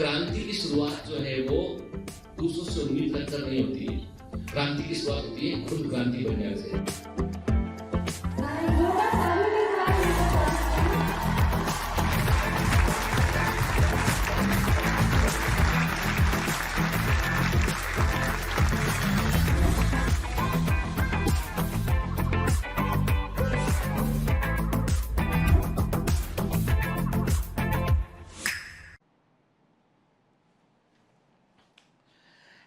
क्रांति की शुरुआत जो है वो दूसरों से उम्मीद रखकर नहीं होती है। क्रांति की शुरुआत होती है खुद क्रांति बनने से।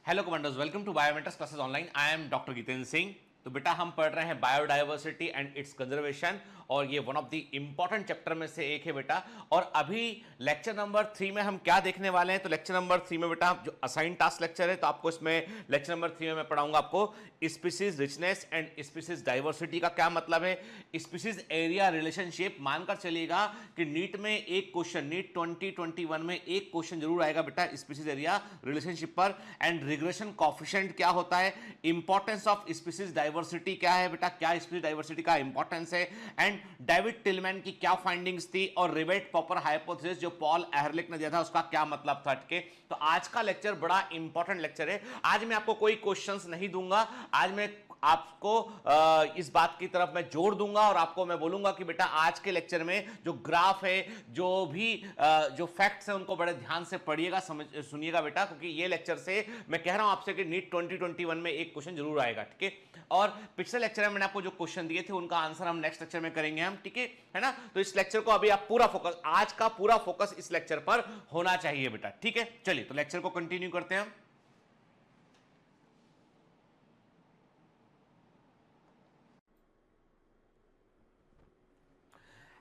Hello commanders, welcome to biometrics classes online. I am doctor Jitendra Singh. तो बेटा हम पढ़ रहे हैं बायोडाइवर्सिटी एंड इट्स कंजर्वेशन, और ये one of the important chapter में से एक है बेटा। और अभी लेक्चर नंबर 3 में हम क्या देखने वाले हैं, तो लेक्चर नंबर 3 में बेटा जो असाइन टास्क लेक्चर है, तो आपको इसमें लेक्चर नंबर 3 में मैं पढ़ाऊंगा आपको species richness and species diversity का क्या मतलब है, स्पीसीज एरिया रिलेशनशिप। मानकर चलिएगा कि नीट में एक क्वेश्चन, नीट 2021 में एक क्वेश्चन जरूर आएगा बेटा स्पीसीज एरिया रिलेशनशिप पर। एंड रिग्रेशन कॉफिशिएंट क्या होता है, इंपॉर्टेंस ऑफ स्पीसीज डाइवर्सिटी क्या है बेटा, क्या स्पीसीज डाइवर्सिटी का इंपॉर्टेंस है, एंड डेविड टिलमैन की क्या फाइंडिंग्स थी, और रिवेट पॉपर हाइपोथेसिस जो पॉल एहरलिक ने दिया था उसका क्या मतलब था। तो आज का लेक्चर बड़ा इंपॉर्टेंट लेक्चर है। आज मैं आपको कोई क्वेश्चंस नहीं दूंगा, आज मैं आपको इस बात की तरफ मैं जोड़ दूंगा और आपको मैं बोलूंगा कि बेटा आज के लेक्चर में जो ग्राफ है, जो भी जो फैक्ट्स हैं उनको बड़े ध्यान से पढ़िएगा, सुनिएगा बेटा, क्योंकि ये लेक्चर से मैं कह रहा हूं आपसे कि नीट 2021 में एक क्वेश्चन जरूर आएगा। ठीक है, और पिछले लेक्चर में मैंने आपको जो क्वेश्चन दिए थे उनका आंसर हम नेक्स्ट लेक्चर में करेंगे हम। ठीक है ना। तो इस लेक्चर को अभी आप पूरा फोकस, आज का पूरा फोकस इस लेक्चर पर होना चाहिए बेटा। ठीक है, चलिए तो लेक्चर को कंटिन्यू करते हैं हम।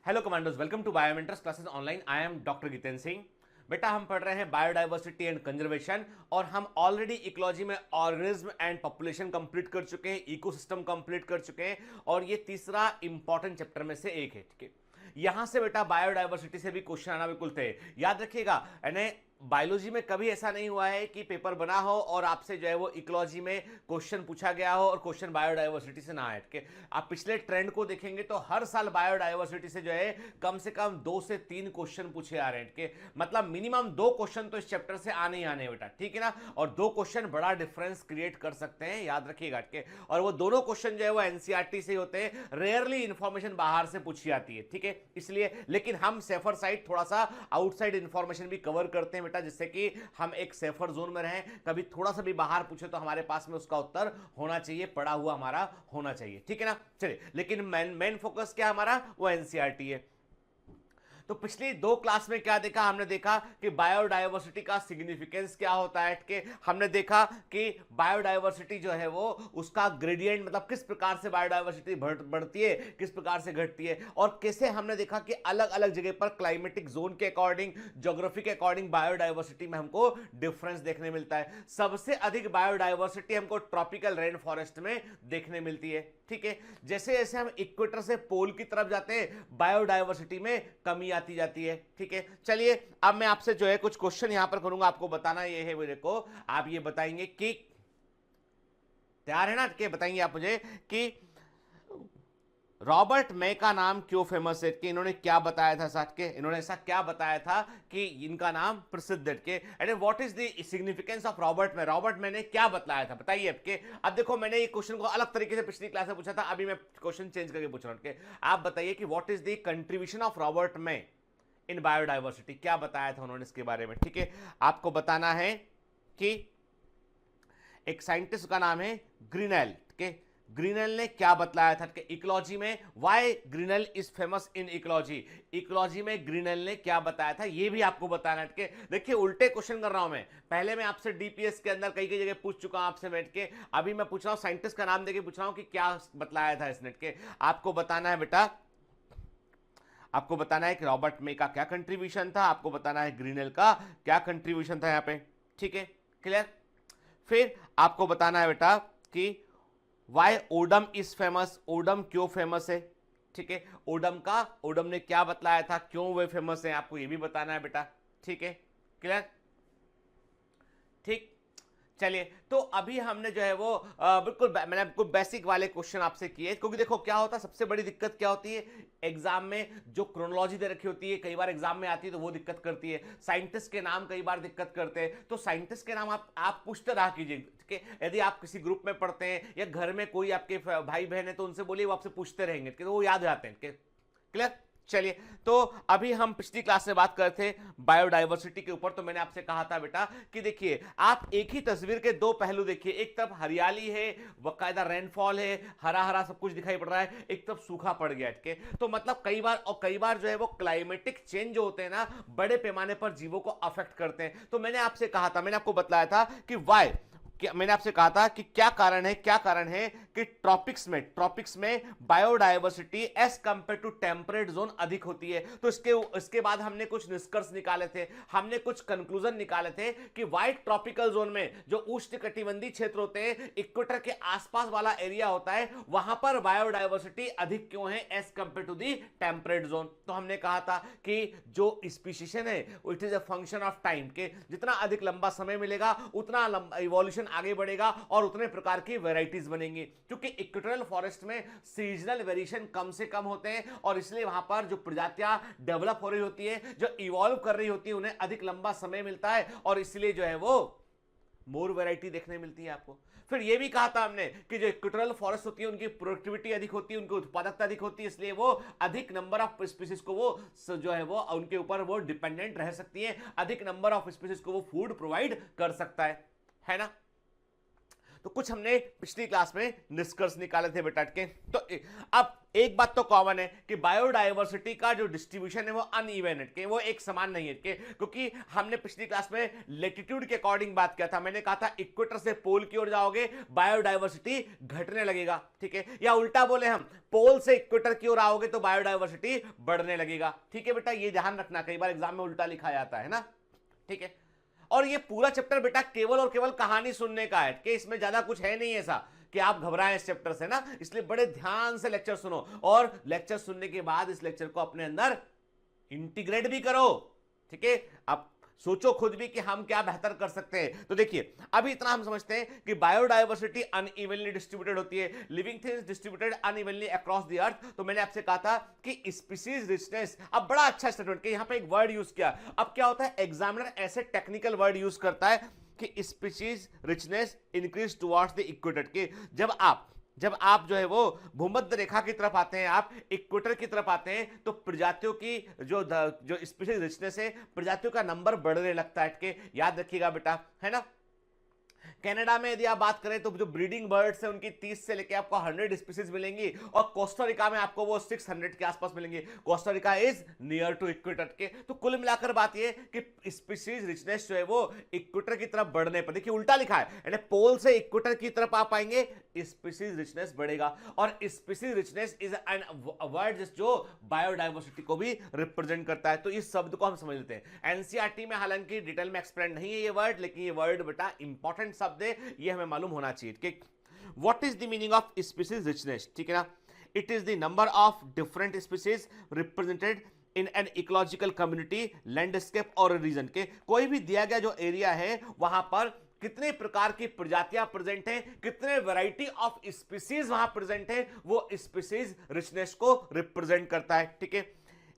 Hello commanders, welcome to biometrics classes online. I am doctor Jitendra Singh. बेटा हम पढ़ रहे हैं बायोडाइवर्सिटी एंड कंजर्वेशन, और हम ऑलरेडी इकोलॉजी में ऑर्गेनिज्म एंड पॉपुलेशन कंप्लीट कर चुके हैं, इकोसिस्टम कंप्लीट कर चुके हैं, और ये तीसरा इंपॉर्टेंट चैप्टर में से एक है। ठीक है, यहां से बेटा बायोडाइवर्सिटी से भी क्वेश्चन आना बिल्कुल थे, याद रखिएगा। यानी बायोलॉजी में कभी ऐसा नहीं हुआ है कि पेपर बना हो और आपसे जो है वो इकोलॉजी में क्वेश्चन पूछा गया हो और क्वेश्चन बायोडाइवर्सिटी से ना आए। के आप पिछले ट्रेंड को देखेंगे तो हर साल बायोडाइवर्सिटी से जो है कम से कम 2 से 3 क्वेश्चन पूछे आ रहे हैं। के मतलब मिनिमम 2 क्वेश्चन तो इस चैप्टर से आने ही आने बेटा। ठीक है ना, और 2 क्वेश्चन बड़ा डिफरेंस क्रिएट कर सकते हैं, याद रखिएगा। के और वो दोनों क्वेश्चन जो है वो एनसीईआरटी से होते हैं, रेयरली इंफॉर्मेशन बाहर से पूछी आती है। ठीक है, इसलिए लेकिन हम सेफर साइड थोड़ा सा आउटसाइड इंफॉर्मेशन भी कवर करते हैं बेटा, जिससे कि हम एक सेफर जोन में रहें। कभी थोड़ा सा भी बाहर पूछे तो हमारे पास में उसका उत्तर होना चाहिए, पढ़ा हुआ हमारा होना चाहिए। ठीक है ना, चलिए, लेकिन मेन फोकस क्या हमारा, वो एनसीईआरटी है। तो पिछली 2 क्लास में क्या देखा, हमने देखा कि बायोडाइवर्सिटी का सिग्निफिकेंस क्या होता है। कि हमने देखा कि बायोडाइवर्सिटी जो है वो उसका ग्रेडियंट, मतलब किस प्रकार से बायोडाइवर्सिटी बढ़ती है, किस प्रकार से घटती है, और कैसे हमने देखा कि अलग अलग जगह पर क्लाइमेटिक जोन के अकॉर्डिंग, ज्योग्राफी के अकॉर्डिंग बायोडाइवर्सिटी में हमको डिफरेंस देखने मिलता है। सबसे अधिक बायोडाइवर्सिटी हमको ट्रॉपिकल रेन फॉरेस्ट में देखने मिलती है। ठीक है, जैसे जैसे हम इक्वेटर से पोल की तरफ जाते हैं बायोडाइवर्सिटी में कमी आती जाती है। ठीक है, चलिए अब मैं आपसे जो है कुछ क्वेश्चन यहां पर करूंगा, आपको बताना ये है मेरे को, आप ये बताएंगे कि तैयार है ना, कि बताएंगे आप मुझे कि रॉबर्ट मे का नाम क्यों फेमस है, कि इन्होंने क्या बताया था साथ के, इन्होंने ऐसा क्या बताया था कि इनका नाम प्रसिद्ध है। के and what is the significance of Robert may, Robert मे ने क्या बताया था, बताइए आपके। अब देखो मैंने ये क्वेश्चन को अलग तरीके से पिछली क्लास में पूछा था, अभी मैं क्वेश्चन चेंज करके पूछ रहा हूं। आप बताइए कि what is the contribution of Robert may in biodiversity, क्या बताया था उन्होंने इसके बारे में। ठीक है, आपको बताना है कि एक साइंटिस्ट का नाम है ग्रीनेल। के ग्रीनेल ने क्या बतलाया था कि इकोलॉजी में, why Grinnell is famous in ecology, ecology में ग्रीनेल ने क्या बताया था ये भी आपको बताना है। कि देखिए उल्टे क्वेश्चन कर रहा हूं मैं, पहले मैं आपसे डीपीएस के अंदर कई कई जगह पूछ चुका हूं आपसे बैठ के, अभी मैं पूछ रहा हूं साइंटिस्ट का नाम देके पूछ रहा हूं कि क्या बतलाया था इसने। के आपको बताना है बेटा, आपको बताना है कि रॉबर्ट मे का क्या कंट्रीब्यूशन था, आपको बताना है ग्रीनेल का क्या कंट्रीब्यूशन था यहां पे। ठीक है, क्लियर। फिर आपको बताना है बेटा कि why Odum is famous, Odum क्यों फेमस है। ठीक है, ओडम ने क्या बतलाया था, क्यों वे फेमस है, आपको ये भी बताना है बेटा। ठीक है, क्लियर। ठीक, चलिए, तो अभी हमने जो है वो मैंने बिल्कुल बेसिक वाले क्वेश्चन आपसे किए, क्योंकि देखो क्या होता है, सबसे बड़ी दिक्कत क्या होती है एग्जाम में, जो क्रोनोलॉजी दे रखी होती है कई बार एग्जाम में आती है तो वो दिक्कत करती है। साइंटिस्ट के नाम कई बार दिक्कत करते हैं, तो साइंटिस्ट के नाम आप पूछते रहा कीजिए, ठीक है। यदि आप किसी ग्रुप में पढ़ते हैं या घर में कोई आपके भाई बहन है तो उनसे बोलिए, वो आपसे पूछते रहेंगे, तो वो याद जाते हैं। क्लियर? चलिए, तो अभी हम पिछली क्लास में बात कर रहे थे बायोडायवर्सिटी के ऊपर। तो मैंने आपसे कहा था बेटा कि देखिए, आप एक ही तस्वीर के दो पहलू देखिए, एक तरफ हरियाली है, बकायदा रेनफॉल है, हरा हरा सब कुछ दिखाई पड़ रहा है, एक तरफ सूखा पड़ गया, ठीक है। तो मतलब कई बार जो है वो क्लाइमेटिक चेंज जो होते हैं ना, बड़े पैमाने पर जीवों को अफेक्ट करते हैं। तो मैंने आपसे कहा था, मैंने आपको बताया था कि वाई, मैंने आपसे कहा था कि क्या कारण है कि ट्रॉपिक्स में biodiversity as compare to temperate zone अधिक होती है। तो इसके बाद हमने कुछ निष्कर्ष निकाले थे, हमने कुछ कंक्लूजन निकाले थे कि वाइट ट्रॉपिकल जोन में जो उष्णकटिबंधीय क्षेत्र होते हैं, इक्वेटर के आसपास वाला एरिया होता है, वहां पर बायोडायवर्सिटी अधिक क्यों है as compare to the temperate zone. तो हमने कहा था कि जो स्पीशीशन है it is a function of time, के जितना अधिक लंबा समय मिलेगा उतना लंबा इवोल्यूशन आगे बढ़ेगा और उतने प्रकार की वैरायटीज बनेंगी। क्योंकि इक्वेटोरियल फॉरेस्ट में सीजनल वेरिएशन कम से कम होते हैं और इसलिए वहां पर जो प्रजातियां डेवलप हो रही होती है, जो इवॉल्व कर रही होती है, उन्हें अधिक लंबा समय मिलता है और इसलिए जो है वो मोर वैरायटी देखने मिलती है आपको। फिर यह भी कहा था हमने कि जो इक्वेटोरियल फॉरेस्ट होती है उनकी प्रोडक्टिविटी अधिक होती है, उनकी उत्पादकता अधिक होती है, इसलिए वो अधिक नंबर ऑफ स्पीसीज को वो जो है वो उनके ऊपर वो डिपेंडेंट रह सकती है, अधिक नंबर ऑफ स्पीसीज को वो फूड प्रोवाइड कर सकता है ना। तो कुछ हमने पिछली क्लास में निष्कर्ष निकाले थे बेटा के। तो अब एक बात तो कॉमन है कि बायोडायवर्सिटी का जो डिस्ट्रीब्यूशन है वो अनइवन है, कि वो एक समान नहीं है, क्योंकि हमने पिछली क्लास में लेटिट्यूड के अकॉर्डिंग बात किया था। मैंने कहा था इक्वेटर से पोल की ओर जाओगे बायोडायवर्सिटी घटने लगेगा, ठीक है, या उल्टा बोले हम पोल से इक्वेटर की ओर आओगे तो बायोडायवर्सिटी बढ़ने लगेगा, ठीक है बेटा। ये ध्यान रखना, कई बार एग्जाम में उल्टा लिखा जाता है ना, ठीक है। और ये पूरा चैप्टर बेटा केवल और केवल कहानी सुनने का है, कि इसमें ज्यादा कुछ है नहीं ऐसा कि आप घबराएं इस चैप्टर से ना, इसलिए बड़े ध्यान से लेक्चर सुनो और लेक्चर सुनने के बाद इस लेक्चर को अपने अंदर इंटीग्रेट भी करो, ठीक है। आप सोचो खुद भी कि हम क्या बेहतर कर सकते हैं। तो देखिए, अभी इतना हम समझते हैं कि बायोडायवर्सिटी अनइवनली डिस्ट्रीब्यूटेड होती है, living things distributed unevenly across the earth. तो मैंने आपसे कहा था कि स्पीसीज रिचनेस, अब बड़ा अच्छा स्टेटमेंट कि यहां पे एक वर्ड यूज किया। अब क्या होता है, एग्जामिनर ऐसे टेक्निकल वर्ड यूज करता है कि species richness increase towards the equator, के जब आप जो है वो भूमध्य रेखा की तरफ आते हैं, आप इक्वेटर की तरफ आते हैं, तो प्रजातियों की जो स्पीशीज रिचनेस है, प्रजातियों का नंबर बढ़ने लगता है, कि याद रखिएगा बेटा, है ना। कनाडा में यदि आप बात करें तो जो ब्रीडिंग बर्ड्स है उनकी 30 से लेकर आपको 100 स्पीसीज मिलेंगी, और कोस्टारिका में आपको वो 600 के आसपास मिलेंगी। Costa Rica is near to equator के। तो कुल मिलाकर बात ये कि स्पीसीज रिचनेस जो है वो इक्वेटर की तरफ बढ़ने पर, देखिए उल्टा लिखा है, यानी पोल से इक्वेटर की तरफ आप आएंगे स्पीसीज रिचनेस बढ़ेगा। और species richness is an word जो बायोडायवर्सिटी को भी रिप्रेजेंट करता है। तो इस शब्द को हम समझ लेते हैं। एनसीईआरटी में हालांकि डिटेल में एक्सप्लेन नहीं है ये वर्ड, लेकिन ये वर्ड बेटा इंपॉर्टेंट शब्द है, ये हमें मालूम होना चाहिए कि what is the meaning of species richness, ठीक है ना। It is the number of different species represented in an ecological community, landscape और रीजन, के कोई भी दिया गया जो एरिया है वहां पर कितने प्रकार की प्रजातियां प्रेजेंट हैं, कितने वैरायटी ऑफ स्पीसीज वहां प्रेजेंट है, वो स्पीसीज रिचनेस को रिप्रेजेंट करता है, ठीक है।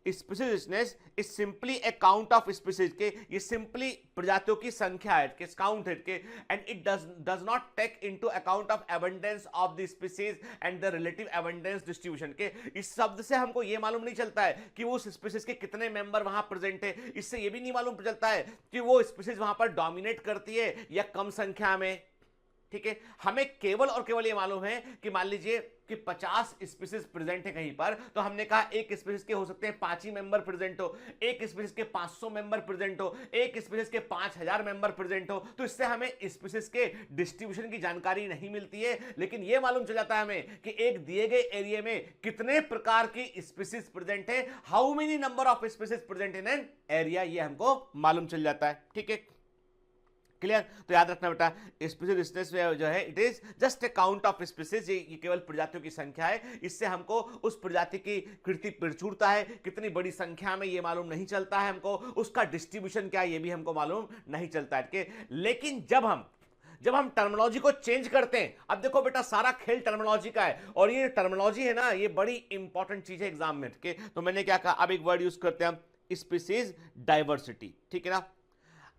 Species richness is simply A count of species, के ये सिंपली प्रजातियों की संख्या है, के काउंट है, के and it does not take into account of abundance of the species and the relative abundance distribution, के इस शब्द से हमको ये मालूम नहीं चलता है कि वो स्पीसीज के कितने मेंबर वहां प्रेजेंट है, इससे ये भी नहीं मालूम चलता है कि वो स्पीसीज वहां पर डोमिनेट करती है या कम संख्या में, ठीक है। हमें केवल और केवल ये मालूम है कि मान लीजिए कि 50 स्पीसीज प्रेजेंट है कहीं पर, तो हमने कहा एक स्पीसीज के हो सकते हैं 5 ही मेंबर प्रेजेंट हो, एक स्पीसीज के 500 मेंबर प्रेजेंट हो, एक स्पीसीज के 5000 मेंबर प्रेजेंट हो। तो इससे हमें स्पीसीज के डिस्ट्रीब्यूशन की जानकारी नहीं मिलती है, लेकिन यह मालूम चल जाता है हमें कि एक दिए गए एरिया में कितने प्रकार की स्पीसीज प्रेजेंट है, how many number of species present in an area, ये हमको मालूम चल जाता है, ठीक है। क्लियर? तो याद रखना बेटा, स्पीसीज रिचनेस जो है it is just a count of species, ये केवल प्रजातियों की संख्या है। इससे हमको उस प्रजाति की कृति प्रचुरता है कितनी बड़ी संख्या में ये मालूम नहीं चलता है, हमको उसका डिस्ट्रीब्यूशन क्या है ये भी हमको मालूम नहीं चलता है। लेकिन जब हम टर्मिनोलॉजी को चेंज करते हैं, अब देखो बेटा सारा खेल टर्मिनोलॉजी का है, और ये टर्मिनोलॉजी है ना, ये बड़ी इंपॉर्टेंट चीज है एग्जाम में, ठीक है। तो मैंने क्या कहा, अब एक वर्ड यूज करते हैं हम, स्पीसीज डाइवर्सिटी, ठीक है ना।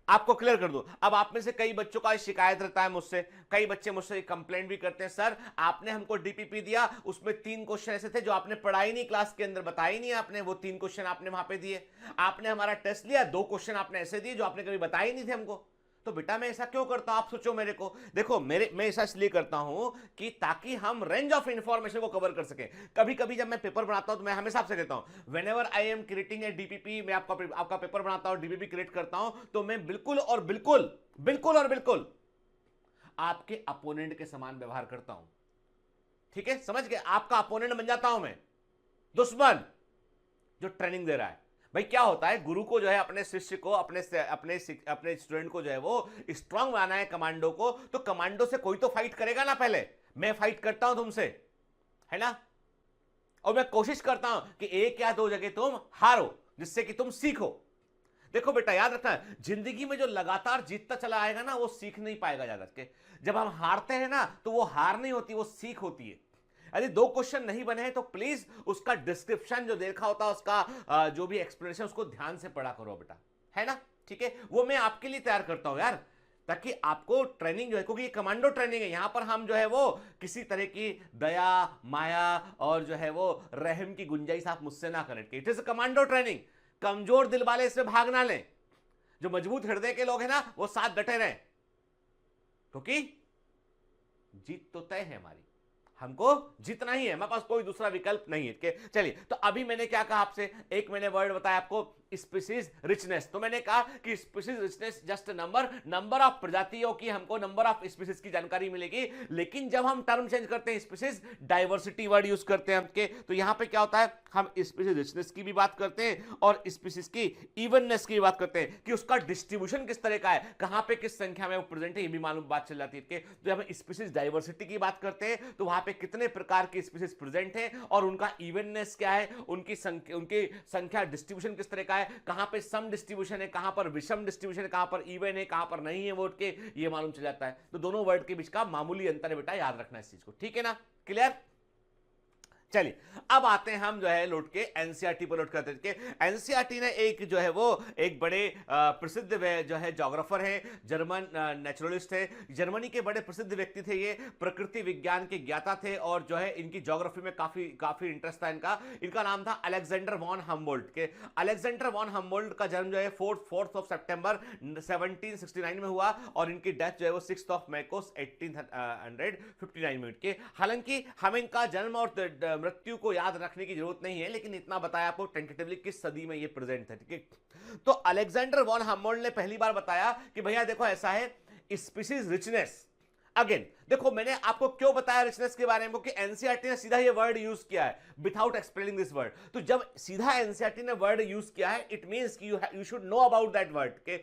आपको क्लियर कर दो, अब आप में से कई बच्चों का शिकायत रहता है मुझसे, कई बच्चे मुझसे कंप्लेंट भी करते हैं, सर आपने हमको डीपीपी दिया, उसमें 3 क्वेश्चन ऐसे थे जो आपने पढ़ाई नहीं, क्लास के अंदर बताई नहीं आपने, वो 3 क्वेश्चन आपने वहां पे दिए। आपने हमारा टेस्ट लिया, 2 क्वेश्चन आपने ऐसे दिए जो आपने कभी बताए नहीं थे हमको। तो बेटा मैं ऐसा क्यों करता हूं, आप सोचो मेरे को, देखो मैं ऐसा इसलिए करता हूं कि ताकि हम रेंज ऑफ इंफॉर्मेशन को कवर कर सकें। कभी कभी जब मैं पेपर बनाता हूं तो मैं हमेशा आपसे कहता हूं, whenever I am creating a DPP, मैं आपका पेपर बनाता हूं, डीपीपी क्रिएट करता हूं, तो मैं बिल्कुल और बिल्कुल आपके अपोनेंट के समान व्यवहार करता हूं, ठीक है, समझ गए, आपका अपोनेंट बन जाता हूं मैं, दुश्मन जो ट्रेनिंग दे रहा है। भाई क्या होता है, गुरु को जो है अपने शिष्य को, अपने स्टूडेंट को जो है वो स्ट्रांग बनाना है, कमांडो को, तो कमांडो से कोई तो फाइट करेगा ना, पहले मैं फाइट करता हूं तुमसे, है ना, और मैं कोशिश करता हूं कि 1 या 2 जगह तुम हारो, जिससे कि तुम सीखो। देखो बेटा याद रखना, जिंदगी में जो लगातार जीतता चला आएगा ना, वो सीख नहीं पाएगा ज्यादा के। जब हम हारते हैं ना, तो वो हार नहीं होती, वो सीख होती है। यदि 2 क्वेश्चन नहीं बने हैं तो प्लीज उसका डिस्क्रिप्शन जो देखा होता है, उसका जो भी एक्सप्लेनेशन, उसको ध्यान से पढ़ा करो बेटा, है ना, ठीक है, वो मैं आपके लिए तैयार करता हूं यार, ताकि आपको ट्रेनिंग जो है, क्योंकि ये कमांडो ट्रेनिंग है, यहां पर हम जो है वो किसी तरह की दया, माया और जो है वो रहम की गुंजाइश आप मुझसे ना करें। It is commando training. कमजोर दिल वाले इसमें भाग ना लें, जो मजबूत हृदय के लोग हैं ना, वो साथ डटे रहें, क्योंकि जीत तो तय है हमारी, हमको जितना ही है, हमारे पास कोई दूसरा विकल्प नहीं है। चलिए, तो अभी मैंने क्या कहा आपसे, एक मैंने वर्ड बताया आपको स्पीसीज रिचनेस। तो मैंने कहा कि species richness just number of प्रजातियों की, हमको नंबर ऑफ स्पीसीज की जानकारी मिलेगी। लेकिन जब हम टर्म चेंज करते हैं, स्पीसीज डाइवर्सिटी वर्ड यूज करते हैं हमके, तो यहां पे क्या होता है, हम स्पीसीज रिचनेस की भी बात करते हैं और स्पीसीज की इवननेस की बात करते हैं, कि उसका डिस्ट्रीब्यूशन किस तरह का है, कहां पे किस संख्या में वो प्रेजेंट है, ये भी मालूम बात चल जाती है। जब हम स्पीसीज डाइवर्सिटी की बात करते हैं, तो वहां पे कितने प्रकार की स्पीसीज प्रेजेंट है और उनका इवननेस क्या है, उनकी संख्या डिस्ट्रीब्यूशन किस तरह का है, कहां पे सम डिस्ट्रीब्यूशन है, कहां पर विषम डिस्ट्रीब्यूशन है, कहां पर इवन है, कहां पर नहीं है वोट के, ये मालूम चल जाता है। तो दोनों वर्ड के बीच का मामूली अंतर है बेटा, याद रखना इस चीज को, ठीक है ना, क्लियर। चलिए, अब आते हैं हम जो है लौट के एनसीईआरटी पर लौट करते हैं। एनसीईआरटी ने एक जो है वो एक बड़े प्रसिद्ध जो है जोग्राफर है, जर्मन नेचुरलिस्ट है, जर्मनी के बड़े प्रसिद्ध व्यक्ति थे ये, प्रकृति विज्ञान के ज्ञाता थे, और जो है इनकी ज्योग्राफी में काफी इंटरेस्ट था इनका नाम था अलेक्जेंडर वॉन हम्बोल्ट के। अलेक्जेंडर वॉन हम्बोल्ट का जन्म जो है 4 सितंबर 1769 में हुआ, और इनकी डेथ जो है वो 6 मई को 1859 में के। हालांकि हम इनका जन्म और मृत्यु को याद रखने की जरूरत नहीं है, लेकिन इतना बताया आपको टेंटेटिवली किस सदी में ये प्रेजेंट है, ठीक है। तो अलेक्जेंडर वॉन हम्बोल्ट ने पहली बार बताया कि भैया देखो ऐसा है, स्पीसीज रिचनेस। अगेन देखो मैंने आपको क्यों बताया रिचनेस के बारे में, क्योंकि एनसीईआरटी ने सीधा ये वर्ड यूज किया है विदाउट एक्सप्लेनिंग दिस वर्ड। तो जब सीधा एनसीईआरटी ने वर्ड यूज किया है, इट मींस कि you should know about that word के।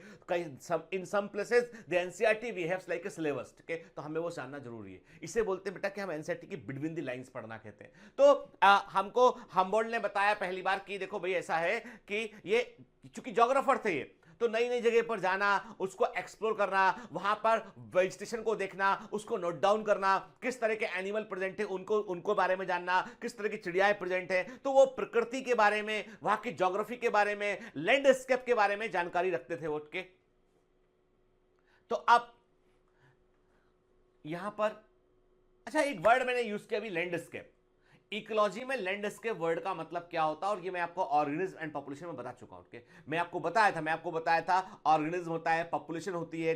In some places the NCERT behaves like a syllabus, ठीक है, तो हमें वो जानना जरूरी है। इसे बोलते हैं बेटा कि हम एनसीईआरटी की बिटवीन द लाइंस पढ़ना कहते हैं। तो हमको हम्बोल्ट ने बताया पहली बार कि देखो भाई ऐसा है कि ये चूंकि ज्योग्राफर थे ये, तो नई नई जगह पर जाना, उसको एक्सप्लोर करना, वहां पर वेजिटेशन को देखना, उसको नोट डाउन करना, किस तरह के एनिमल प्रेजेंट है उनको बारे में जानना, किस तरह की चिड़ियाएं प्रेजेंट है, तो वो प्रकृति के बारे में, वहां की ज्योग्राफी के बारे में, लैंडस्केप के बारे में जानकारी रखते थे उठ के। तो अब यहां पर अच्छा एक वर्ड मैंने यूज किया अभी, लैंडस्केप। इकोलॉजी में लैंडस्केप वर्ड का मतलब क्या होता है, और ये मैं आपको ऑर्गेनिज्म एंड पॉपुलेशन में बता चुका हूं। मैं आपको बताया था ऑर्गेनिज्म होता है, पॉपुलेशन होती है,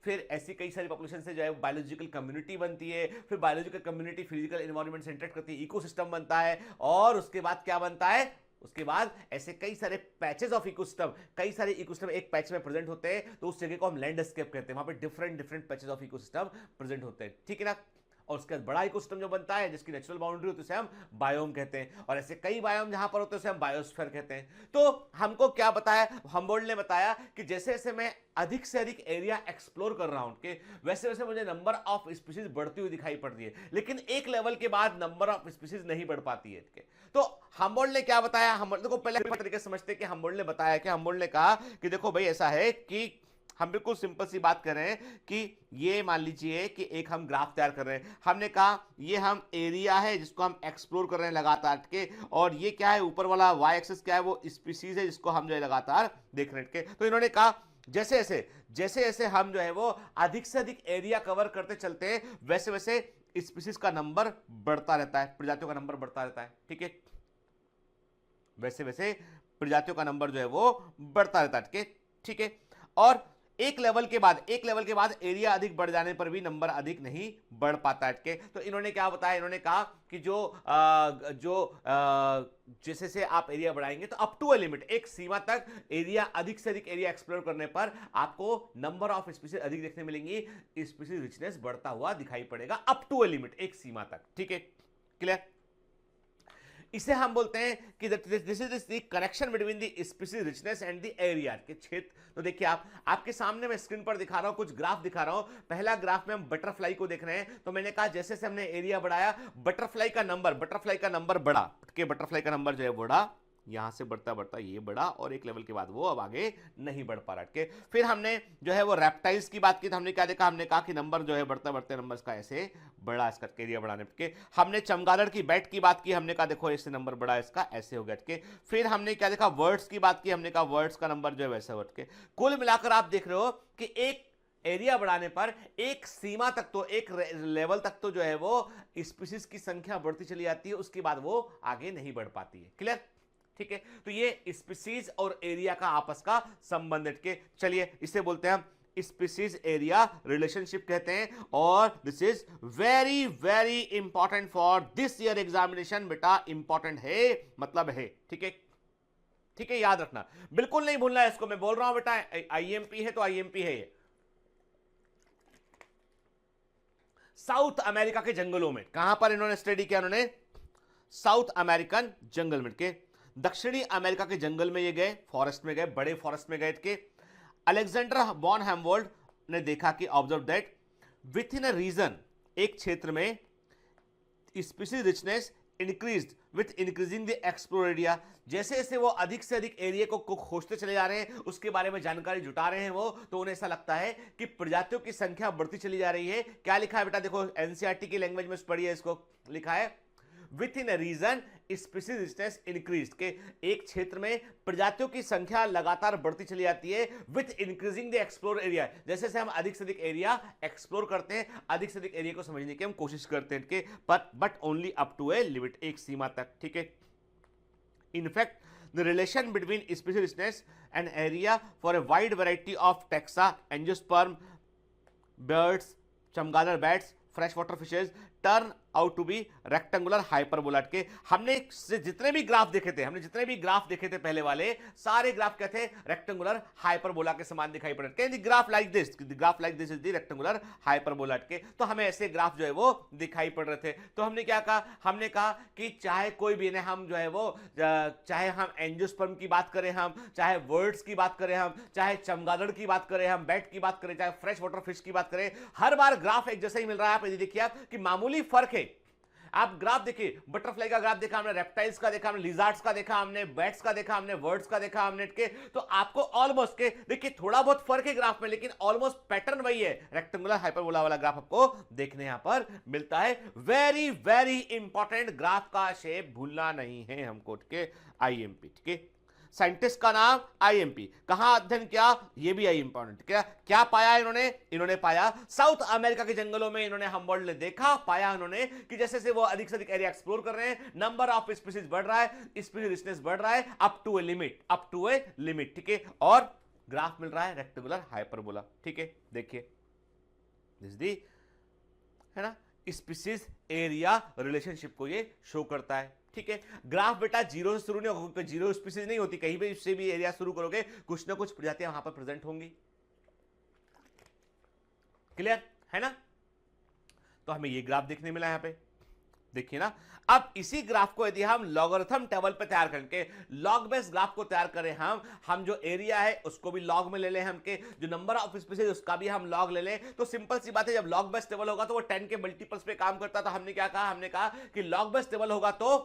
फिर ऐसी कई सारी पॉपुलेशन से जो है बायोलॉजिकल कम्युनिटी बनती है, फिर बायोलॉजिकल कम्युनिटी फिजिकल एनवायरनमेंट से इंटरेक्ट करती है, इकोसिस्टम बनता है, और उसके बाद क्या बनता है, उसके बाद ऐसे कई सारे पैचेस ऑफ इकोसिस्टम, कई सारे इकोसिस्टम एक पैच में प्रेजेंट होते हैं, तो उस जगह को हम लैंडस्केप कहते हैं। वहां पे different patches of ecosystem present होते हैं, ठीक है ना। और उसके बाद बड़ा इकोसिस्टम जो बनता है, जिसकी नेचुरल बाउंड्री होती है, उसे हम बायोम कहते हैं, और ऐसे कई बायोम जहां पर होते हैं उसे हम बायोस्फीयर कहते हैं। तो हमको क्या बताया, हम्बोल्ट ने बताया कि जैसे जैसे मैं अधिक से अधिक एरिया एक्सप्लोर कर रहा हूं कि वैसे वैसे मुझे नंबर ऑफ स्पीसीज बढ़ती हुई दिखाई पड़ती है, लेकिन एक लेवल के बाद नंबर ऑफ स्पीसीज नहीं बढ़ पाती है। तो हम्बोल्ट ने क्या बताया, देखो पहले तरीके से समझते हैं कि हम्बोल्ट ने बताया कि हम्बोल्ट ने कहा कि देखो भाई ऐसा है कि हम बिल्कुल सिंपल सी बात कर रहे हैं कि ये मान लीजिए कि एक हम ग्राफ तैयार कर रहे हैं, हमने कहा ये हम एरिया है जिसको हम एक्सप्लोर कर रहे हैं लगातार के, और ये क्या है ऊपर वाला वाई एक्सिस क्या है, वो स्पीसीज है जिसको हम जो है लगातार देख रहे हैं। तो इन्होंने कहा जैसे जैसे हम जो है वो अधिक से अधिक एरिया कवर करते चलते हैं, वैसे वैसे स्पीसीज का नंबर बढ़ता रहता है, प्रजातियों का नंबर बढ़ता रहता है, ठीक है, वैसे वैसे प्रजातियों का नंबर जो है वो बढ़ता रहता है, ठीक है। और एक लेवल के बाद एरिया अधिक बढ़ जाने पर भी नंबर अधिक नहीं बढ़ पाता है। तो इन्होंने क्या बताया, इन्होंने कहा कि जैसे से आप एरिया बढ़ाएंगे तो अप टू अ लिमिट, एक सीमा तक एरिया, अधिक से अधिक एरिया एक्सप्लोर करने पर आपको नंबर ऑफ स्पीसीज अधिक देखने मिलेंगी, स्पीसीज रिचनेस बढ़ता हुआ दिखाई पड़ेगा अप टू अ लिमिट, एक सीमा तक, ठीक है, क्लियर। इसे हम बोलते हैं कि this is the connection between the species richness and the area के क्षेत्र। तो देखिए आपके सामने मैं स्क्रीन पर दिखा रहा हूं, कुछ ग्राफ दिखा रहा हूं। पहला ग्राफ में हम बटरफ्लाई को देख रहे हैं, तो मैंने कहा जैसे से हमने एरिया बढ़ाया, बटरफ्लाई का नंबर बढ़ा, कि बटरफ्लाई का नंबर जो है बढ़ा, यहां से बढ़ता बढ़ता ये बढ़ा, और एक लेवल के बाद वो अब आगे नहीं बढ़ पा रहा है। फिर हमने जो है वो रेप्टाइल्स की बात की, तो हमने क्या देखा, हमने कहा कि नंबर जो है बढ़ता बढ़ते नंबर इसका ऐसे बढ़ा, इसका एरिया बढ़ाने के। हमने चमगादड़ की बैट की बात की, हमने कहा देखो इससे नंबर बढ़ा, इसका ऐसे हो गया। फिर हमने क्या देखा, वर्ड्स की बात की, हमने कहा वर्ड्स का नंबर जो है वैसे बढ़ के। कुल मिलाकर आप देख रहे हो कि एक एरिया बढ़ाने पर एक सीमा तक, तो एक लेवल तक तो जो है वो स्पीसीज की संख्या बढ़ती चली जाती है, उसके बाद वो आगे नहीं बढ़ पाती है, क्लियर, ठीक है। तो ये स्पीसीज और एरिया का आपस का संबंध है के, चलिए इसे बोलते हैं हम स्पीसीज एरिया रिलेशनशिप कहते हैं, और this is very very important for this year examination. बेटा इंपॉर्टेंट है मतलब है, ठीक है, ठीक है, याद रखना, बिल्कुल नहीं भूलना है इसको, मैं बोल रहा हूं बेटा आईएमपी है तो आईएमपी है ये। साउथ अमेरिका के जंगलों में, कहां पर इन्होंने स्टडी किया, इन्होंने साउथ अमेरिकन जंगल में के, दक्षिणी अमेरिका के जंगल में ये गए, फॉरेस्ट में गए, बड़े फॉरेस्ट में गए के। अलेक्जेंडर वॉन हेमवोल्ड ने देखा कि observe that within a region, एक क्षेत्र में species richness increased with increasing the explore area, जैसे जैसे वो अधिक से अधिक एरिया को खोजते चले जा रहे हैं, उसके बारे में जानकारी जुटा रहे हैं वो, तो उन्हें ऐसा लगता है कि प्रजातियों की संख्या बढ़ती चली जा रही है। क्या लिखा है बेटा, देखो एनसीईआरटी की लैंग्वेज में पढ़िए, इसको लिखा है within a region species richness increased, के एक क्षेत्र में प्रजातियों की संख्या लगातार बढ़ती चली जाती है with increasing the explore area, जैसे से हम अधिक से अधिक एरिया एक्सप्लोर करते हैं, अधिक से अधिक एरिया को समझने की हम कोशिश करते हैं के, but only up to a limit, एक सीमा तक, ठीक है। In fact the relation between species richness and area for a wide variety of taxa, angiosperm birds, चमगादड़ bats, fresh water fishes turn out to be rectangular hyperbola के। हमने जितने भी ग्राफ देखे थे पहले वाले सारे ग्राफ क्या थे, रेक्टेंगुलर हाइपरबोला के समान दिखाई पड़ रहे थे। Graph like this is the rectangular hyperbola के। तो हमें ऐसे ग्राफ जो है वो दिखाई पड़ रहे थे। तो हमने क्या कहा, हमने कहा कि चाहे कोई भी हम जो है वो, चाहे हम एंजियोस्पर्म की बात करें, हम चाहे वर्ड्स की बात करें, हम चाहे चमगादड़ की बात करें, हम बैट की बात करें, चाहे फ्रेश वाटर फिश की बात करें, हर बार ग्राफ एक जैसा ही मिल रहा है। आप यदि देखिए कि मामूली फर्क है। आप ग्राफ देखिए, बटरफ्लाई का ग्राफ देखा हमने, रेप्टाइल्स का देखा हमने, लिजार्ड्स का देखा हमने, बैट्स का देखा हमने, बर्ड्स का देखा हमने के, तो आपको ऑलमोस्ट के देखिए थोड़ा बहुत फर्क है ग्राफ में, लेकिन ऑलमोस्ट पैटर्न वही है। रेक्टेंगुलर हाइपरबोला वाला ग्राफ आपको देखने यहां पर मिलता है। वेरी वेरी इंपॉर्टेंट, ग्राफ का शेप भूलना नहीं है हमको के, आईएमपी, ठीक है। साइंटिस्ट का नाम आईएमपी, कहां अध्ययन किया, ये भी आई इंपॉर्टेंट। क्या पाया इन्होंने पाया साउथ अमेरिका के जंगलों में, इन्होंने हमवर्ल्ड ने देखा, पाया उन्होंने कि जैसे से वो अधिक से अधिक एरिया एक्सप्लोर कर रहे हैं, नंबर ऑफ स्पीसीज बढ़ रहा है, स्पीसीज रिचनेस बढ़ रहा है अप टू ए लिमिट, ठीक है। और ग्राफ मिल रहा है रेक्टेंगुलर हाइपरबोला, ठीक है। देखिए दिस दी है ना, स्पीसीज एरिया रिलेशनशिप को ये शो करता है, ठीक है। ग्राफ बेटा जीरो से शुरू नहीं होगा, जीरो स्पीसीज नहीं होती, कहीं भी से भी एरिया शुरू करोगे कुछ ना कुछ प्रजातियां वहां पर प्रेजेंट होंगी, क्लियर है ना। तो हमें ये ग्राफ देखने मिला यहां पे, देखिए ना। अब इसी ग्राफ को यदि हम लॉगरिथम टेबल पे तैयार करके लॉग बेस ग्राफ को तैयार करें, हम जो एरिया है उसको भी लॉग में ले लें, हम के जो नंबर ऑफ स्पीसीज उसका भी हम लॉग ले लें, तो सिंपल सी बात है, जब लॉग बेस टेबल होगा तो वो 10 के मल्टीपल्स पे काम करता। तो हमने क्या कहा, हमने कहा कि लॉग बेस टेबल होगा तो